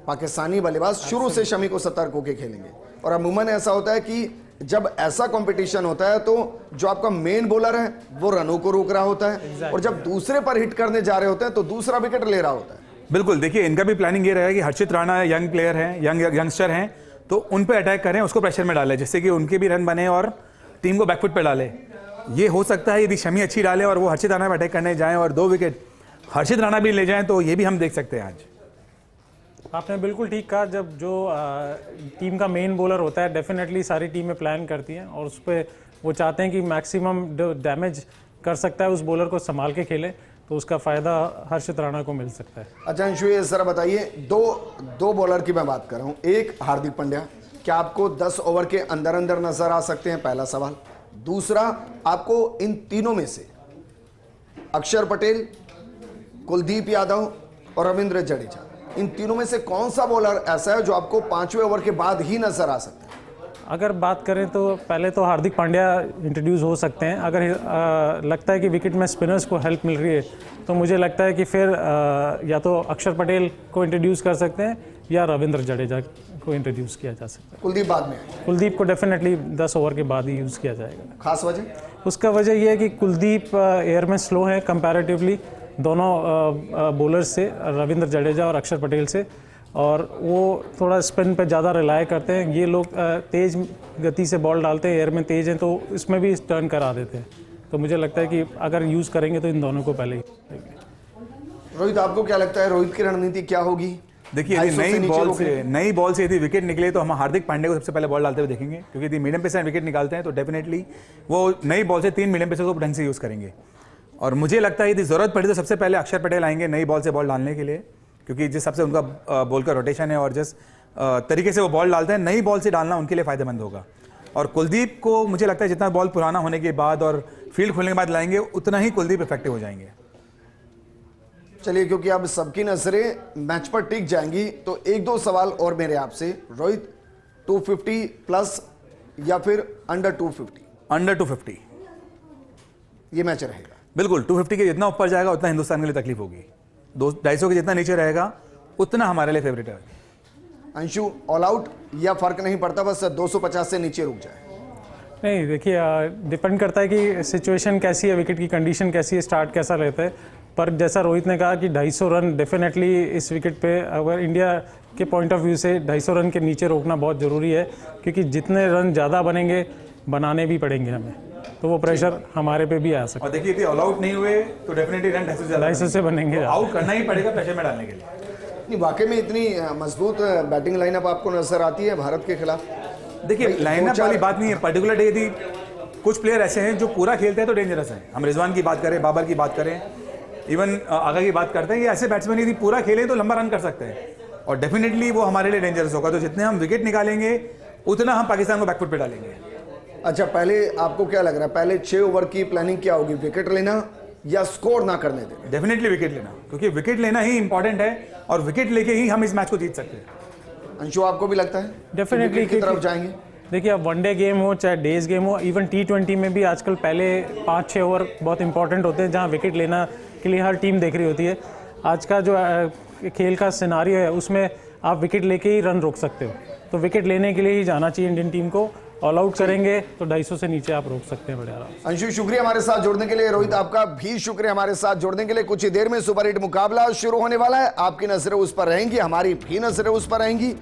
पाकिस्तानी बल्लेबाज शुरू से शमी को सतर्क होकर खेलेंगे और अमूमन ऐसा होता है कि जब ऐसा कंपटीशन होता है तो जो आपका मेन बॉलर है वो रनों को रोक रहा होता है और जब दूसरे पर हिट करने जा रहे होते हैं तो दूसरा विकेट ले रहा होता है। बिल्कुल। देखिए, इनका भी प्लानिंग ये रहेगा कि हर्षित राणा यंग प्लेयर हैं, यंगस्टर हैं, तो उन पे अटैक करें, उसको प्रेशर में डालें जिससे कि उनके भी रन बने और टीम को बैकफुट पे डालें। ये हो सकता है यदि शमी अच्छी डाले और वो हर्षित राणा पे अटैक करने जाएं और 2 विकेट हर्षित राणा भी ले जाएं तो ये भी हम देख सकते हैं आज। आपने बिल्कुल ठीक कहा, जब जो टीम का मेन बॉलर होता है डेफिनेटली सारी टीमें प्लान करती हैं और उस पर वो चाहते हैं कि मैक्सिमम डैमेज कर सकता है उस बॉलर को संभाल के खेले, तो उसका फ़ायदा हर्षित राणा को मिल सकता है। अच्छा अंशु, ये जरा बताइए, दो बॉलर की मैं बात कर रहा हूँ। एक हार्दिक पांड्या, क्या आपको 10 ओवर के अंदर अंदर नजर आ सकते हैं, पहला सवाल। दूसरा, आपको इन तीनों में से अक्षर पटेल, कुलदीप यादव और रविंद्र जडेजा, इन तीनों में से कौन सा बॉलर ऐसा है जो आपको 5वें ओवर के बाद ही नजर आ सकता है? अगर बात करें तो पहले तो हार्दिक पांड्या इंट्रोड्यूस हो सकते हैं। अगर लगता है कि विकेट में स्पिनर्स को हेल्प मिल रही है तो मुझे लगता है कि फिर या तो अक्षर पटेल को इंट्रोड्यूस कर सकते हैं या रविंद्र जडेजा को इंट्रोड्यूस किया जा सकता है। कुलदीप बाद में आएंगे। कुलदीप को डेफिनेटली 10 ओवर के बाद ही यूज़ किया जाएगा। खास वजह? उसका वजह यह है कि कुलदीप एयर में स्लो है कंपैरेटिवली दोनों बॉलर्स से, रविंद्र जडेजा और अक्षर पटेल से, और वो थोड़ा स्पिन पे ज़्यादा रिलाय करते हैं। ये लोग तेज़ गति से बॉल डालते हैं, एयर में तेज़ हैं तो इसमें भी टर्न करा देते हैं। तो मुझे लगता है कि अगर यूज़ करेंगे तो इन दोनों को पहले ही। रोहित, आपको क्या लगता है रोहित की रणनीति क्या होगी? देखिए, यदि नई बॉल से यदि विकेट निकले तो हम हार्दिक पांड्या को सबसे पहले बॉल डालते हुए देखेंगे, क्योंकि यदि मीडियम पेस से विकेट निकालते हैं तो डेफिनेटली वो नई बॉल से 3 मीडियम पेसर को ढंग से यूज़ करेंगे। और मुझे लगता है यदि ज़रूरत पड़ी तो सबसे पहले अक्षर पटेल आएंगे नई बॉल से बॉल डालने के लिए, क्योंकि जिस सबसे उनका बॉल का रोटेशन है और जिस तरीके से वो बॉल डालते हैं, नई बॉल से डालना उनके लिए फ़ायदेमंद होगा। और कुलदीप को मुझे लगता है जितना बॉल पुराना होने के बाद और फील्ड खोलने के बाद लाएंगे उतना ही कुलदीप इफेक्टिव हो जाएंगे। चलिए, क्योंकि अब सबकी नजरें मैच पर टिक जाएंगी तो 1-2 सवाल और मेरे आपसे। रोहित, 250 प्लस या फिर अंडर 250? अंडर 250 ये मैच रहेगा। बिल्कुल, 250 के जितना ऊपर जाएगा उतना हिंदुस्तान के लिए तकलीफ होगी। 250 के जितना नीचे रहेगा उतना हमारे लिए फेवरेट है। अंशु, ऑल आउट या फर्क नहीं पड़ता, बस 250 से नीचे रुक जाए? नहीं, देखिए डिपेंड करता है कि सिचुएशन कैसी है, विकेट की कंडीशन कैसी है, स्टार्ट कैसा रहता है। पर जैसा रोहित ने कहा कि 250 रन डेफिनेटली इस विकेट पे, अगर इंडिया के पॉइंट ऑफ व्यू से 250 रन के नीचे रोकना बहुत ज़रूरी है, क्योंकि जितने रन ज़्यादा बनेंगे बनाने भी पड़ेंगे हमें, तो वो प्रेशर हमारे पे भी आ सकता है। और देखिए, यदि ऑल आउट नहीं हुए तो डेफिनेटली रन 250 से बनेंगे, आउट करना ही पड़ेगा प्रेशर में डालने के लिए। नहीं, वाकई में इतनी मजबूत बैटिंग लाइनअप आपको नजर आती है भारत के खिलाफ? देखिए, लाइनअप वाली बात नहीं है, पर्टिकुलर डे यदि कुछ प्लेयर ऐसे हैं जो पूरा खेलते हैं तो डेंजरस है। हम रिजवान की बात करें, बाबर की बात करें, इवन आगा की बात करते हैं, ये ऐसे बैट्समैन यदि पूरा खेलें तो लंबा रन कर सकते हैं और डेफिनेटली वो हमारे लिए डेंजरस होगा। तो जितने हम विकेट निकालेंगे उतना हम पाकिस्तान को बैकफुट पे डालेंगे। अच्छा, पहले आपको क्या लग रहा है, पहले 6 ओवर की प्लानिंग क्या होगी? विकेट लेना या स्कोर ना करने देना? डेफिनेटली विकेट लेना, क्योंकि विकेट लेना ही इंपॉर्टेंट है और विकेट लेके ही हम इस मैच को जीत सकते हैं। अंशु, आपको भी लगता है डेफिनेटली की तरफ जाएंगे? देखिए, अब वनडे गेम हो चाहे डेज गेम हो, इवन T20 में भी आजकल पहले 5-6 ओवर बहुत इंपॉर्टेंट होते हैं, जहां विकेट लेना के लिए हर टीम देख रही होती है। आज का जो खेल का सिनारियो है उसमें आप विकेट लेके ही रन रोक सकते हो, तो विकेट लेने के लिए ही जाना चाहिए इंडियन टीम को। ऑल आउट करेंगे तो 250 से नीचे आप रोक सकते हैं बड़े आराम से। अंशु, शुक्रिया हमारे साथ जुड़ने के लिए। रोहित, आपका भी शुक्रिया हमारे साथ जुड़ने के लिए। कुछ ही देर में सुपर हिट मुकाबला शुरू होने वाला है, आपकी नजरें उस पर रहेंगी, हमारी भी नजरें उस पर रहेंगी।